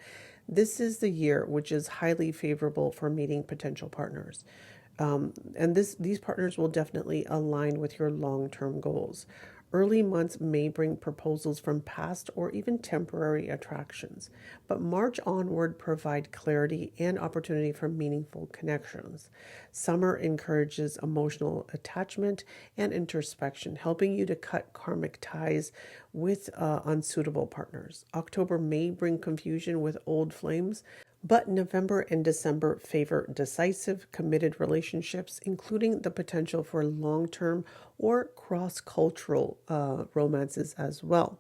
this is the year which is highly favorable for meeting potential partners. And these partners will definitely align with your long-term goals. Early months may bring proposals from past or even temporary attractions, but March onward provide clarity and opportunity for meaningful connections. Summer encourages emotional attachment and introspection, helping you to cut karmic ties with unsuitable partners. October may bring confusion with old flames, but November and December favor decisive, committed relationships, including the potential for long-term or cross-cultural romances as well.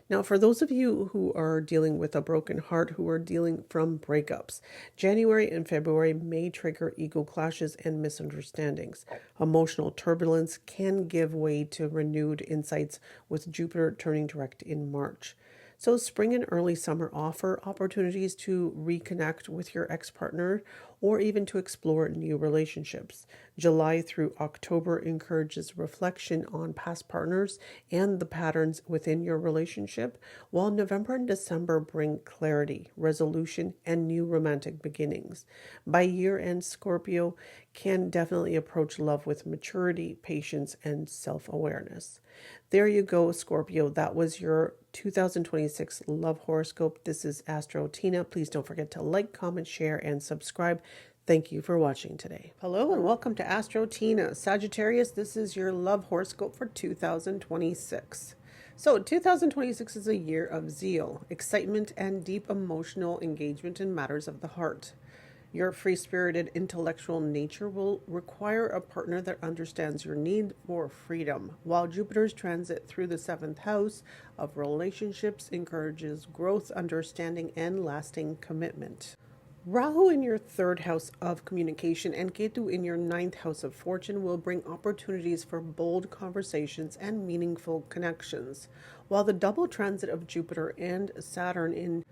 Now, for those of you who are dealing with a broken heart, who are dealing from breakups, January and February may trigger ego clashes and misunderstandings. Emotional turbulence can give way to renewed insights with Jupiter turning direct in March. So spring and early summer offer opportunities to reconnect with your ex-partner or even to explore new relationships. July through October encourages reflection on past partners and the patterns within your relationship, while November and December bring clarity, resolution, and new romantic beginnings. By year end, Scorpio can definitely approach love with maturity, patience, and self-awareness. There you go, Scorpio. That was your 2026 love horoscope. This is Astro Tina. Please don't forget to like, comment, share, and subscribe. Thank you for watching today. Hello and welcome to Astro Tina. Sagittarius, this is your love horoscope for 2026. So 2026 is a year of zeal, excitement, and deep emotional engagement in matters of the heart. Your free-spirited intellectual nature will require a partner that understands your need for freedom, while Jupiter's transit through the 7th house of relationships encourages growth, understanding, and lasting commitment. Rahu in your 3rd house of communication and Ketu in your 9th house of fortune will bring opportunities for bold conversations and meaningful connections, while the double transit of Jupiter and Saturn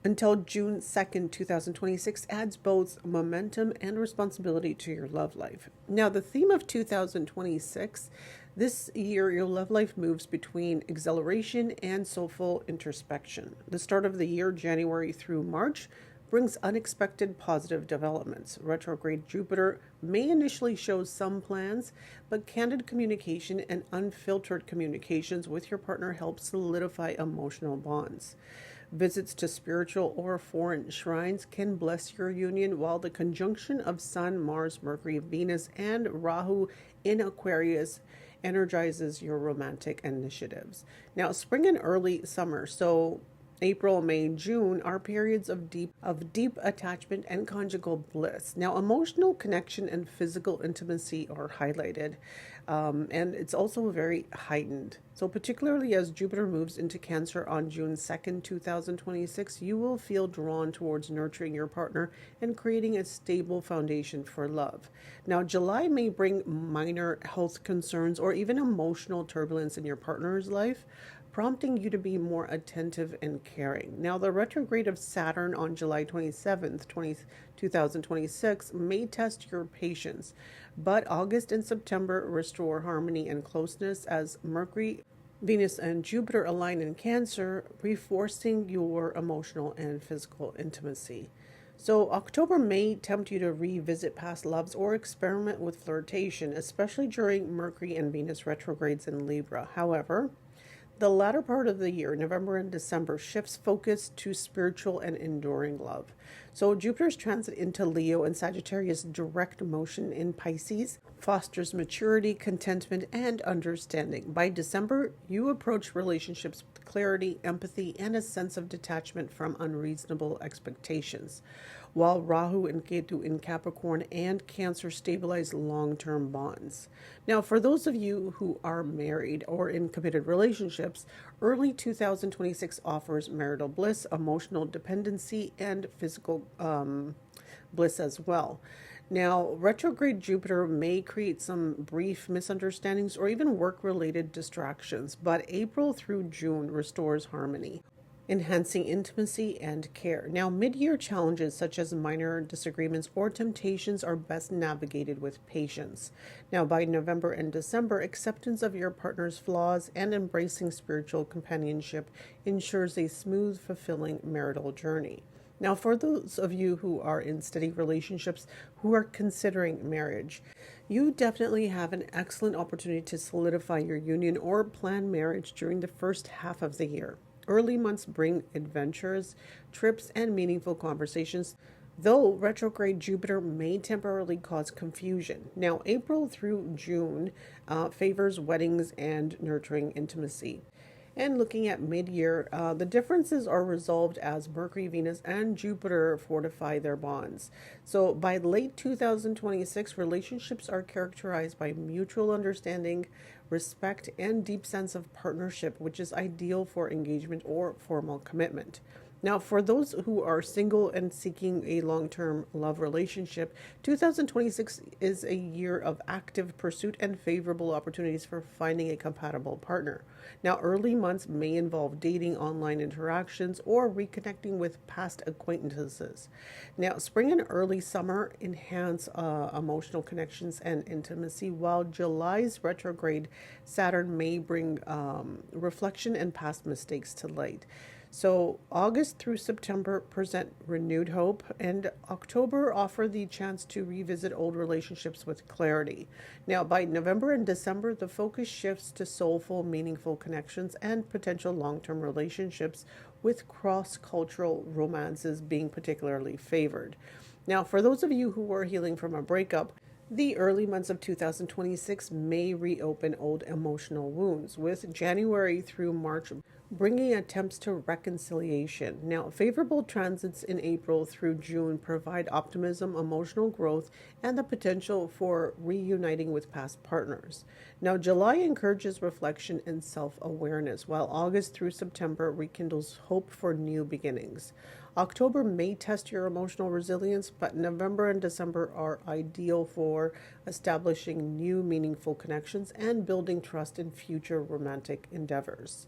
until June 2nd, 2026 adds both momentum and responsibility to your love life. Now, the theme of 2026, this year your love life moves between exhilaration and soulful introspection. The start of the year, January through March, brings unexpected positive developments. Retrograde Jupiter may initially show some plans, but candid communication and unfiltered communications with your partner help solidify emotional bonds. Visits to spiritual or foreign shrines can bless your union, while the conjunction of Sun, Mars, Mercury, Venus, and Rahu in Aquarius energizes your romantic initiatives. Now, spring and early summer, so April, May, June are periods of deep attachment and conjugal bliss. Now, emotional connection and physical intimacy are highlighted, and it's also very heightened. So particularly as Jupiter moves into Cancer on June 2nd, 2026, you will feel drawn towards nurturing your partner and creating a stable foundation for love. Now, July may bring minor health concerns or even emotional turbulence in your partner's life, prompting you to be more attentive and caring. Now, the retrograde of Saturn on July 27th, 2026 may test your patience, but August and September restore harmony and closeness as Mercury, Venus, and Jupiter align in Cancer, reinforcing your emotional and physical intimacy. So October may tempt you to revisit past loves or experiment with flirtation, especially during Mercury and Venus retrogrades in Libra. However, The latter part of the year, November and December, shifts focus to spiritual and enduring love. So Jupiter's transit into Leo and Sagittarius direct motion in Pisces fosters maturity, contentment, and understanding. By December, you approach relationships with clarity, empathy, and a sense of detachment from unreasonable expectations, while Rahu and Ketu in Capricorn and Cancer stabilize long term bonds. Now, for those of you who are married or in committed relationships, early 2026 offers marital bliss, emotional dependency, and physical bliss as well. Now, retrograde Jupiter may create some brief misunderstandings or even work related distractions, but April through June restores harmony, enhancing intimacy and care. Now, mid year challenges such as minor disagreements or temptations are best navigated with patience. Now, by November and December, acceptance of your partner's flaws and embracing spiritual companionship ensures a smooth, fulfilling marital journey. Now, for those of you who are in steady relationships who are considering marriage, you definitely have an excellent opportunity to solidify your union or plan marriage during the first half of the year. Early months bring adventures, trips, and meaningful conversations, though retrograde Jupiter may temporarily cause confusion. Now, April through June favors weddings and nurturing intimacy. And looking at mid-year, the differences are resolved as Mercury, Venus, and Jupiter fortify their bonds. So by late 2026, relationships are characterized by mutual understanding, respect, and deep sense of partnership, which is ideal for engagement or formal commitment. Now, for those who are single and seeking a long term love relationship, 2026 is a year of active pursuit and favorable opportunities for finding a compatible partner. Now, early months may involve dating, online interactions, or reconnecting with past acquaintances. Now, spring and early summer enhance emotional connections and intimacy, while July's retrograde Saturn may bring reflection and past mistakes to light. So August through September present renewed hope, and October offer the chance to revisit old relationships with clarity. Now, by November and December, the focus shifts to soulful, meaningful connections and potential long-term relationships, with cross-cultural romances being particularly favored. Now, for those of you who are healing from a breakup, the early months of 2026 may reopen old emotional wounds, with January through March bringing attempts to reconciliation. Now, favorable transits in April through June provide optimism, emotional growth, and the potential for reuniting with past partners. Now, July encourages reflection and self-awareness, while August through September rekindles hope for new beginnings. October may test your emotional resilience, but November and December are ideal for establishing new meaningful connections and building trust in future romantic endeavors.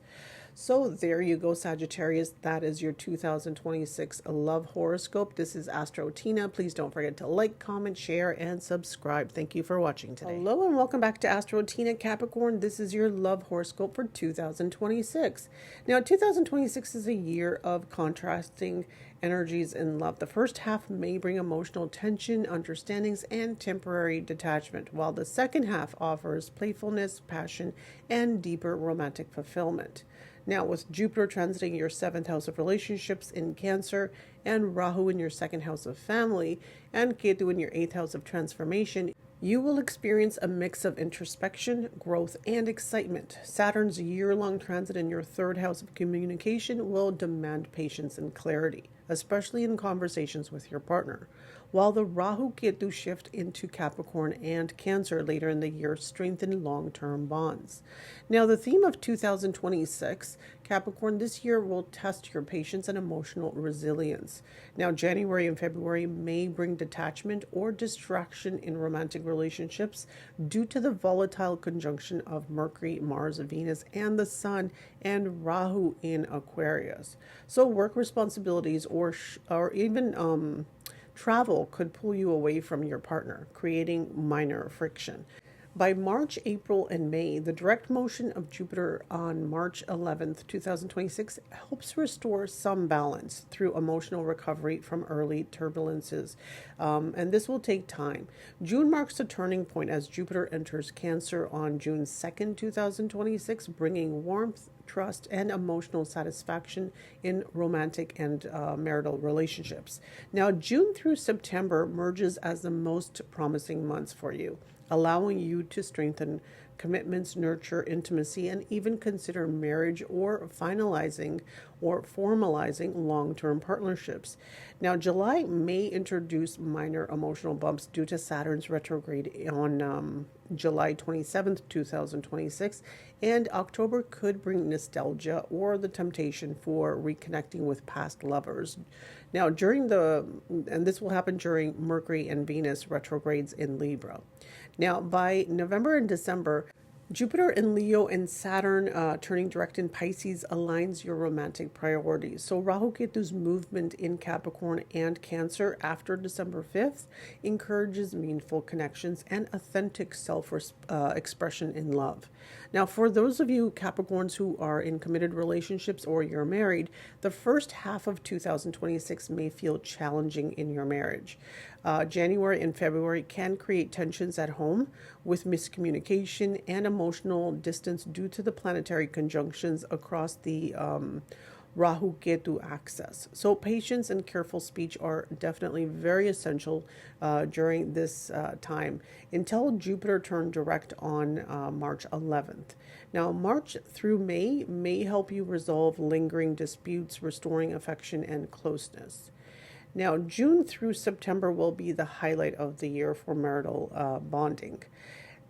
So there you go, Sagittarius. That is your 2026 love horoscope. This is Astro Tina. Please don't forget to like, comment, share, and subscribe. Thank you for watching today. Hello and welcome back to Astro Tina Capricorn. This is your love horoscope for 2026. Now, 2026 is a year of contrasting energies in love. The first half may bring emotional tension, understandings, and temporary detachment, while the second half offers playfulness, passion, and deeper romantic fulfillment. Now, with Jupiter transiting your seventh house of relationships in Cancer, and Rahu in your second house of family, and Ketu in your eighth house of transformation, you will experience a mix of introspection, growth, and excitement. Saturn's year-long transit in your third house of communication will demand patience and clarity, especially in conversations with your partner, while the Rahu-Ketu shift into Capricorn and Cancer later in the year strengthen long-term bonds. Now, the theme of 2026, Capricorn, this year will test your patience and emotional resilience. Now, January and February may bring detachment or distraction in romantic relationships due to the volatile conjunction of Mercury, Mars, Venus, and the Sun, and Rahu in Aquarius. So work responsibilities or even travel could pull you away from your partner, creating minor friction. By March, April, and May, the direct motion of Jupiter on March 11th, 2026 helps restore some balance through emotional recovery from early turbulences, and this will take time. June marks a turning point as Jupiter enters Cancer on June 2nd, 2026, bringing warmth, trust, and emotional satisfaction in romantic and marital relationships. Now, June through September merges as the most promising months for you, allowing you to strengthen commitments, nurture intimacy, and even consider marriage or finalizing or formalizing long term partnerships. Now, July may introduce minor emotional bumps due to Saturn's retrograde on July 27th, 2026, and October could bring nostalgia or the temptation for reconnecting with past lovers. Now, and this will happen during Mercury and Venus retrogrades in Libra. Now, by November and December, Jupiter in Leo and Saturn turning direct in Pisces aligns your romantic priorities. So Rahu-Ketu's movement in Capricorn and Cancer after December 5th encourages meaningful connections and authentic self-expression in love. Now, for those of you Capricorns who are in committed relationships or you're married, the first half of 2026 may feel challenging in your marriage. January and February can create tensions at home with miscommunication and emotional distance due to the planetary conjunctions across the Rahu-Ketu axis. So patience and careful speech are definitely very essential during this time until Jupiter turned direct on March 11th. Now, March through may help you resolve lingering disputes, restoring affection and closeness. Now, June through September will be the highlight of the year for marital bonding.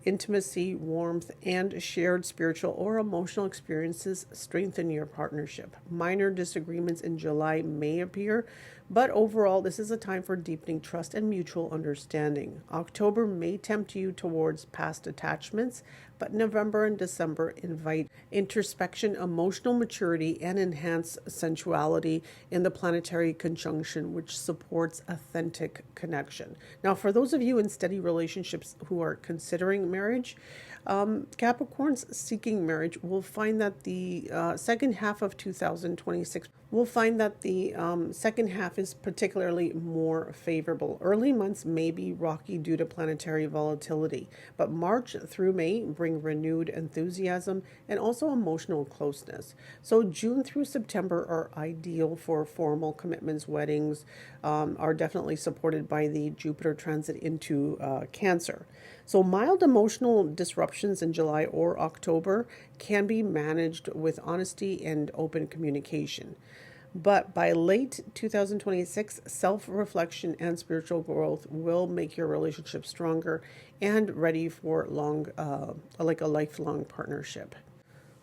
Intimacy, warmth, and shared spiritual or emotional experiences strengthen your partnership. Minor disagreements in July may appear, but overall, this is a time for deepening trust and mutual understanding. October may tempt you towards past attachments, but November and December invite introspection, emotional maturity, and enhanced sensuality in the planetary conjunction, which supports authentic connection. Now, for those of you in steady relationships who are considering marriage, Capricorns seeking marriage will find that the second half of 2026 second half is particularly more favorable. Early months may be rocky due to planetary volatility, but March through May bring renewed enthusiasm and also emotional closeness. So June through September are ideal for formal commitments. Weddings are definitely supported by the Jupiter transit into Cancer. So mild emotional disruptions in July or October can be managed with honesty and open communication. But by late 2026, self-reflection and spiritual growth will make your relationship stronger and ready for like a lifelong partnership.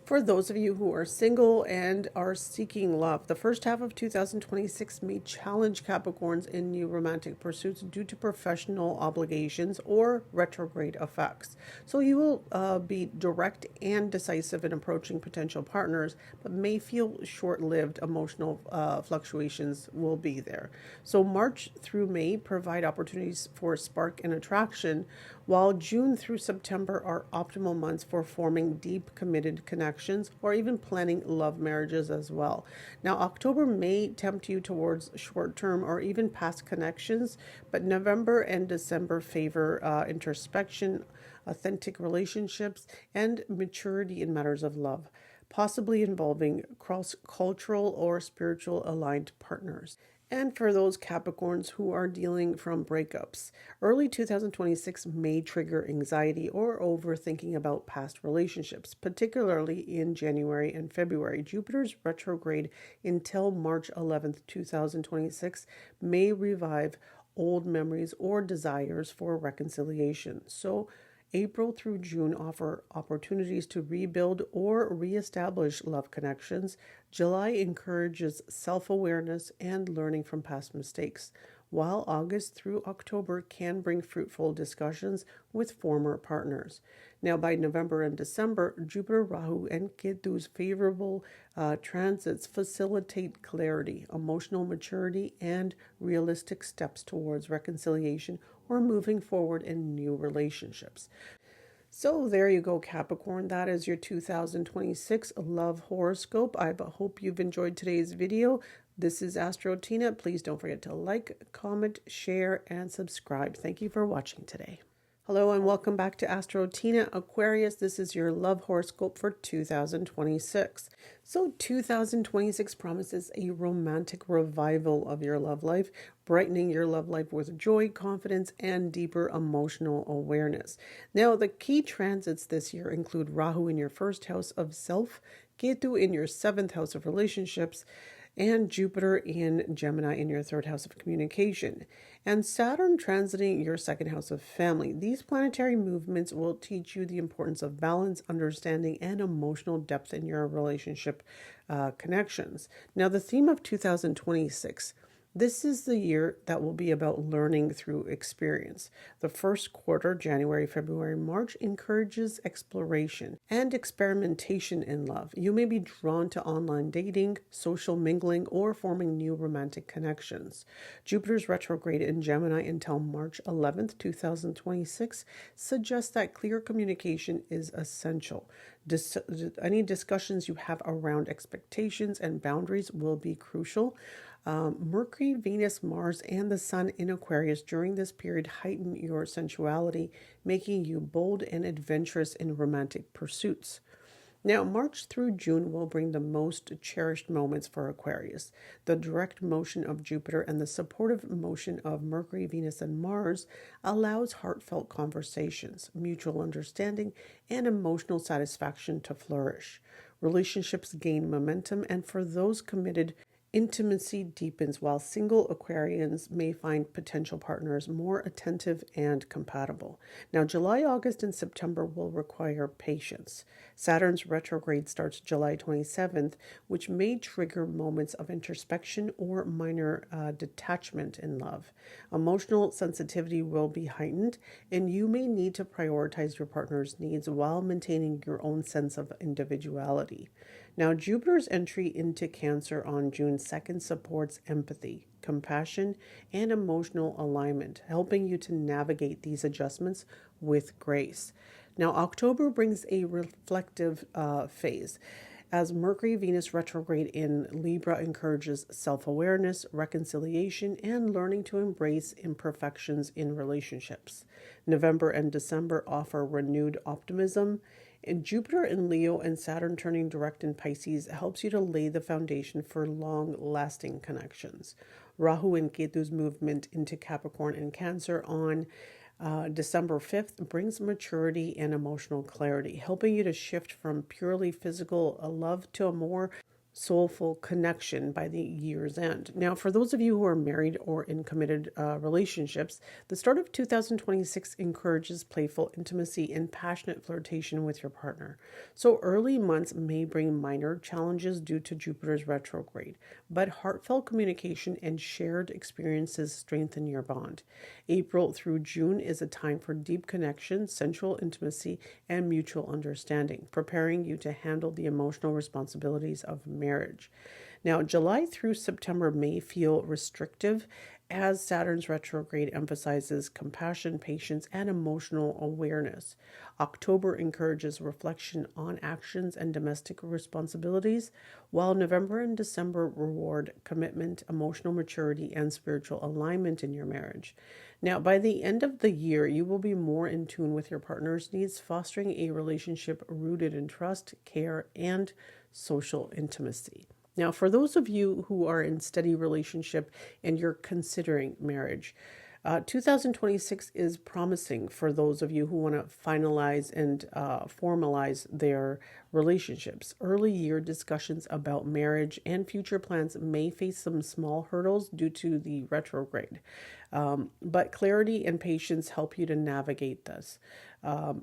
For those of you who are single and are seeking love, the first half of 2026 may challenge Capricorns in new romantic pursuits due to professional obligations or retrograde effects. So you will be direct and decisive in approaching potential partners, but may feel short-lived emotional fluctuations will be there. So March through May provide opportunities for spark and attraction, while June through September are optimal months for forming deep, committed connections or even planning love marriages as well. Now, October may tempt you towards short-term or even past connections, but November and December favor introspection, authentic relationships, and maturity in matters of love, possibly involving cross-cultural or spiritual aligned partners. And for those Capricorns who are dealing from breakups, early 2026 may trigger anxiety or overthinking about past relationships, particularly in January and February. Jupiter's retrograde until March 11th, 2026 may revive old memories or desires for reconciliation. So April through June offer opportunities to rebuild or reestablish love connections. July encourages self-awareness and learning from past mistakes, while August through October can bring fruitful discussions with former partners. Now, by November and December, Jupiter, Rahu, and Ketu's favorable transits facilitate clarity, emotional maturity, and realistic steps towards reconciliation or moving forward in new relationships. So there you go, Capricorn. That is your 2026 love horoscope. I hope you've enjoyed today's video. This is Astro Tina. Please don't forget to like, comment, share, and subscribe. Thank you for watching today. Hello and welcome back to Astro Tina Aquarius. This is your love horoscope for 2026. So 2026 promises a romantic revival of your love life, brightening your love life with joy, confidence, and deeper emotional awareness. Now, the key transits this year include Rahu in your first house of self, Ketu in your seventh house of relationships, and Jupiter in Gemini in your third house of communication, and Saturn transiting your second house of family. These planetary movements will teach you the importance of balance, understanding, and emotional depth in your relationship connections. Now, the theme of 2026. This is the year that will be about learning through experience. The first quarter, January, February, March, encourages exploration and experimentation in love. You may be drawn to online dating, social mingling, or forming new romantic connections. Jupiter's retrograde in Gemini until March 11th, 2026 suggests that clear communication is essential. Any discussions you have around expectations and boundaries will be crucial. Mercury, Venus, Mars, and the Sun in Aquarius during this period heighten your sensuality, making you bold and adventurous in romantic pursuits. Now, March through June will bring the most cherished moments for Aquarius. The direct motion of Jupiter and the supportive motion of Mercury, Venus, and Mars allows heartfelt conversations, mutual understanding, and emotional satisfaction to flourish. Relationships gain momentum, and for those committed, intimacy deepens, while single Aquarians may find potential partners more attentive and compatible. Now, July, August, and September will require patience. Saturn's retrograde starts July 27th, which may trigger moments of introspection or minor detachment in love. Emotional sensitivity will be heightened, and you may need to prioritize your partner's needs while maintaining your own sense of individuality. Now, Jupiter's entry into Cancer on June 2nd supports empathy, compassion, and emotional alignment, helping you to navigate these adjustments with grace. Now, October brings a reflective phase, as Mercury Venus retrograde in Libra encourages self-awareness, reconciliation, and learning to embrace imperfections in relationships. November and December offer renewed optimism, and Jupiter in Leo and Saturn turning direct in Pisces helps you to lay the foundation for long-lasting connections. Rahu and Ketu's movement into Capricorn and Cancer on December 5th brings maturity and emotional clarity, helping you to shift from purely physical love to a more soulful connection by the year's end. Now, for those of you who are married or in committed relationships, the start of 2026 encourages playful intimacy and passionate flirtation with your partner. So early months may bring minor challenges due to Jupiter's retrograde, but heartfelt communication and shared experiences strengthen your bond. April through June is a time for deep connection, sensual intimacy, and mutual understanding, preparing you to handle the emotional responsibilities of marriage. Now, July through September may feel restrictive as Saturn's retrograde emphasizes compassion, patience, and emotional awareness. October encourages reflection on actions and domestic responsibilities, while November and December reward commitment, emotional maturity, and spiritual alignment in your marriage. Now, by the end of the year, you will be more in tune with your partner's needs, fostering a relationship rooted in trust, care, and social intimacy. Now, for those of you who are in steady relationship and you're considering marriage, 2026 is promising for those of you who want to finalize and formalize their relationships. Early year discussions about marriage and future plans may face some small hurdles due to the retrograde, but clarity and patience help you to navigate this.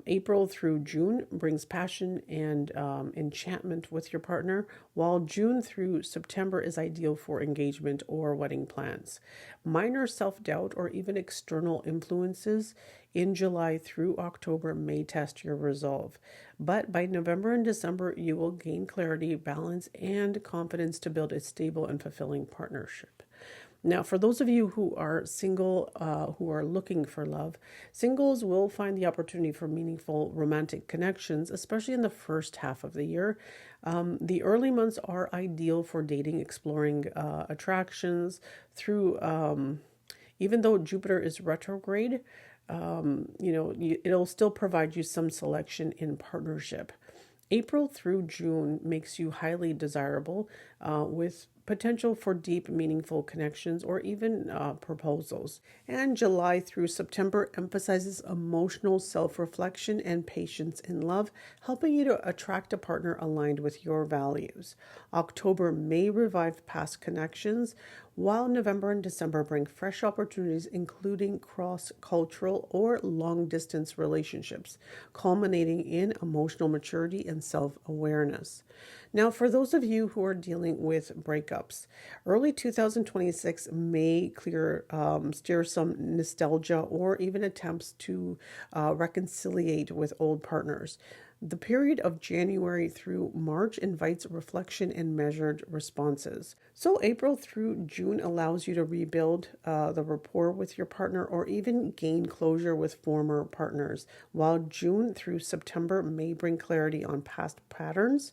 April through June brings passion and enchantment with your partner, while June through September is ideal for engagement or wedding plans. Minor self-doubt or even external influences in July through October may test your resolve. But by November and December, you will gain clarity, balance, and confidence to build a stable and fulfilling partnership. Now, for those of you who are single, who are looking for love, singles will find the opportunity for meaningful romantic connections, especially in the first half of the year. The early months are ideal for dating, exploring attractions through, even though Jupiter is retrograde, it'll still provide you some selection in partnership. April through June makes you highly desirable with potential for deep, meaningful connections or even proposals. And July through September emphasizes emotional self reflection and patience in love, helping you to attract a partner aligned with your values. October may revive past connections, while November and December bring fresh opportunities, including cross cultural or long distance relationships, culminating in emotional maturity and self awareness. Now, for those of you who are dealing with breakups, early 2026 may steer some nostalgia or even attempts to reconciliate with old partners. The period of January through March invites reflection and measured responses. So, April through June allows you to rebuild the rapport with your partner or even gain closure with former partners, while June through September may bring clarity on past patterns.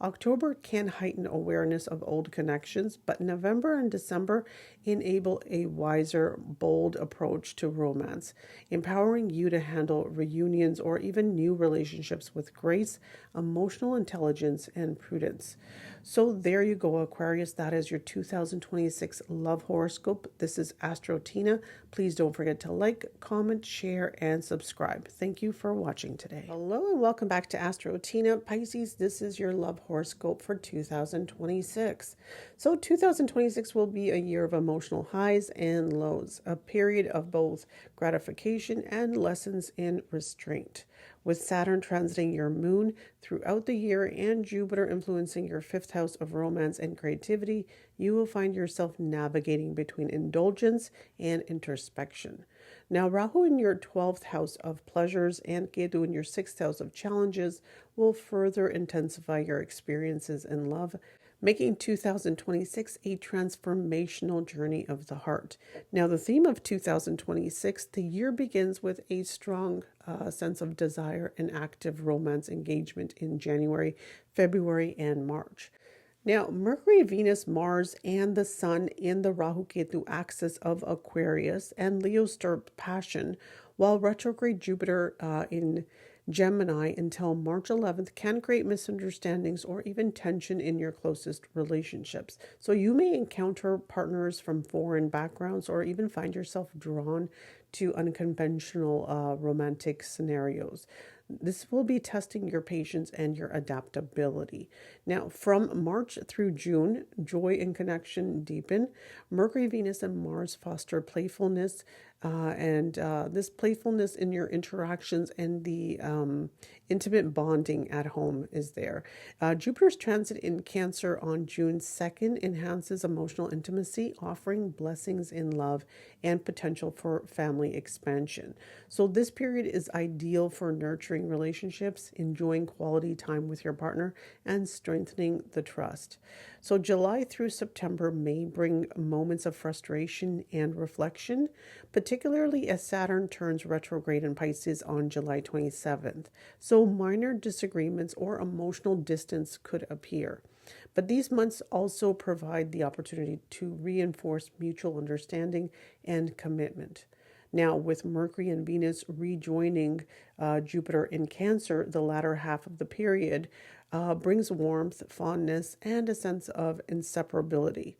October can heighten awareness of old connections, but November and December enable a wiser, bold approach to romance, empowering you to handle reunions or even new relationships with grace, emotional intelligence, and prudence. So there you go, Aquarius. That is your 2026 love horoscope. This is Astro Tina. Please don't forget to like, comment, share, and subscribe. Thank you for watching today. Hello and welcome back to Astro Tina. Pisces, this is your love horoscope for 2026. So 2026 will be a year of emotional highs and lows, a period of both gratification and lessons in restraint. With Saturn transiting your moon throughout the year and Jupiter influencing your fifth house of romance and creativity, you will find yourself navigating between indulgence and introspection. Now, Rahu in your 12th house of pleasures and Ketu in your 6th house of challenges will further intensify your experiences in love, making 2026 a transformational journey of the heart. Now, the theme of 2026, the year begins with a strong sense of desire and active romance engagement in January, February, and March. Now, Mercury, Venus, Mars, and the Sun in the Rahu-Ketu axis of Aquarius and Leo stir passion, while retrograde Jupiter in Gemini until March 11th can create misunderstandings or even tension in your closest relationships. So you may encounter partners from foreign backgrounds or even find yourself drawn to unconventional romantic scenarios. This will be testing your patience and your adaptability. Now, from March through June, joy and connection deepen. Mercury, Venus, and Mars foster playfulness, and this playfulness in your interactions and the intimate bonding at home is there. Jupiter's transit in Cancer on June 2nd enhances emotional intimacy, offering blessings in love and potential for family expansion. So this period is ideal for nurturing relationships, enjoying quality time with your partner, and strengthening the trust. So July through September may bring moments of frustration and reflection, particularly as Saturn turns retrograde in Pisces on July 27th. So minor disagreements or emotional distance could appear. But these months also provide the opportunity to reinforce mutual understanding and commitment. Now, with Mercury and Venus rejoining Jupiter in Cancer, the latter half of the period brings warmth, fondness, and a sense of inseparability.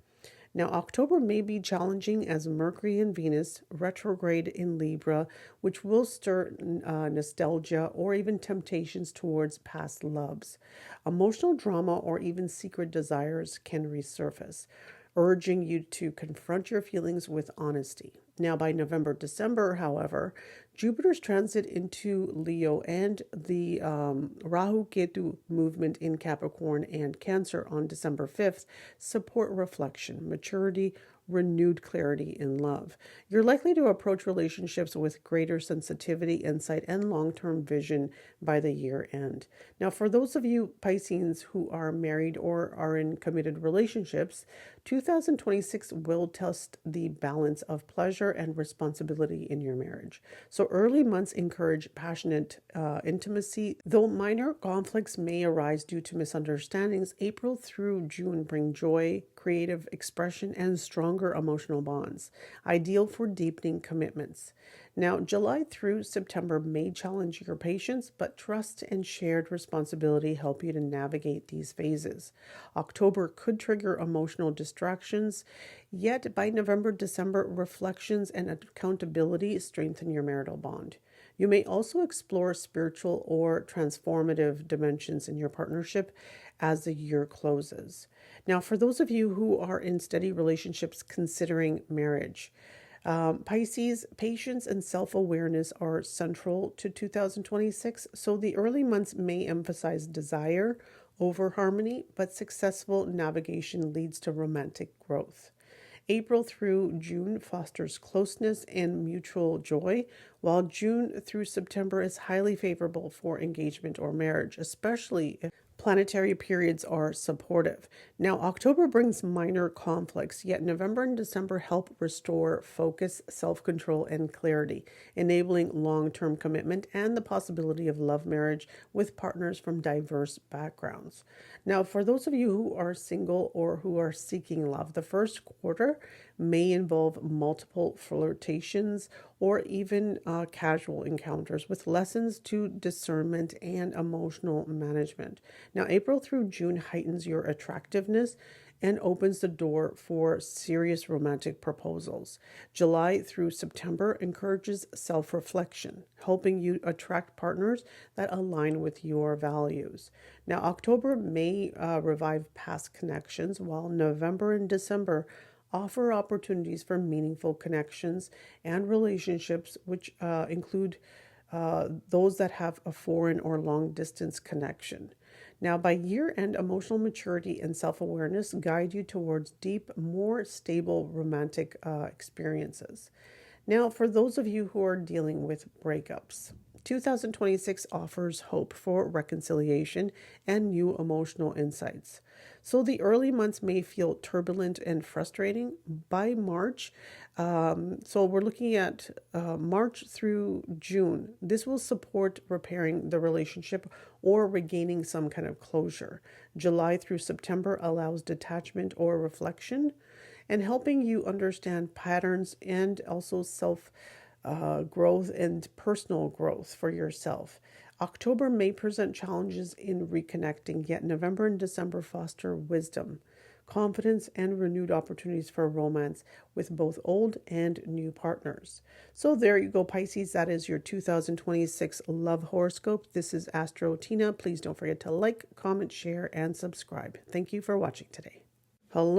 Now, October may be challenging as Mercury and Venus retrograde in Libra, which will stir nostalgia or even temptations towards past loves. Emotional drama or even secret desires can resurface, urging you to confront your feelings with honesty. Now, by November, December, however, Jupiter's transit into Leo and the Rahu-Ketu movement in Capricorn and Cancer on December 5th support reflection, maturity, renewed clarity in love. You're likely to approach relationships with greater sensitivity, insight, and long-term vision by the year end. Now, for those of you Pisceans who are married or are in committed relationships, 2026 will test the balance of pleasure and responsibility in your marriage. So early months encourage passionate intimacy. Though minor conflicts may arise due to misunderstandings, April through June bring joy, creative expression, and stronger emotional bonds, ideal for deepening commitments. Now, July through September may challenge your patience, but trust and shared responsibility help you to navigate these phases. October could trigger emotional distractions, yet by November, December, reflections and accountability strengthen your marital bond. You may also explore spiritual or transformative dimensions in your partnership as the year closes. Now, for those of you who are in steady relationships considering marriage, Pisces, patience and self awareness are central to 2026. So the early months may emphasize desire over harmony, but successful navigation leads to romantic growth. April through June fosters closeness and mutual joy, while June through September is highly favorable for engagement or marriage, especially if planetary periods are supportive. Now, October brings minor conflicts, yet November and December help restore focus, self control, and clarity, enabling long term commitment and the possibility of love marriage with partners from diverse backgrounds. Now, for those of you who are single or who are seeking love, the first quarter may involve multiple flirtations or even casual encounters with lessons to discernment and emotional management. Now, April through June heightens your attractiveness and opens the door for serious romantic proposals. July through September encourages self reflection, helping you attract partners that align with your values. Now, October may revive past connections, while November and December offer opportunities for meaningful connections and relationships, which include those that have a foreign or long distance connection. Now, by year end, emotional maturity and self awareness guide you towards deep, more stable romantic experiences. Now, for those of you who are dealing with breakups, 2026 offers hope for reconciliation and new emotional insights. So the early months may feel turbulent and frustrating. By March, so we're looking at March through June. This will support repairing the relationship or regaining some kind of closure. July through September allows detachment or reflection and helping you understand patterns and also self growth and personal growth for yourself. October may present challenges in reconnecting, yet November and December foster wisdom, confidence, and renewed opportunities for romance with both old and new partners. So there you go, Pisces. That is your 2026 love horoscope. This is Astro Tina. Please don't forget to like, comment, share, and subscribe. Thank you for watching today. Hello.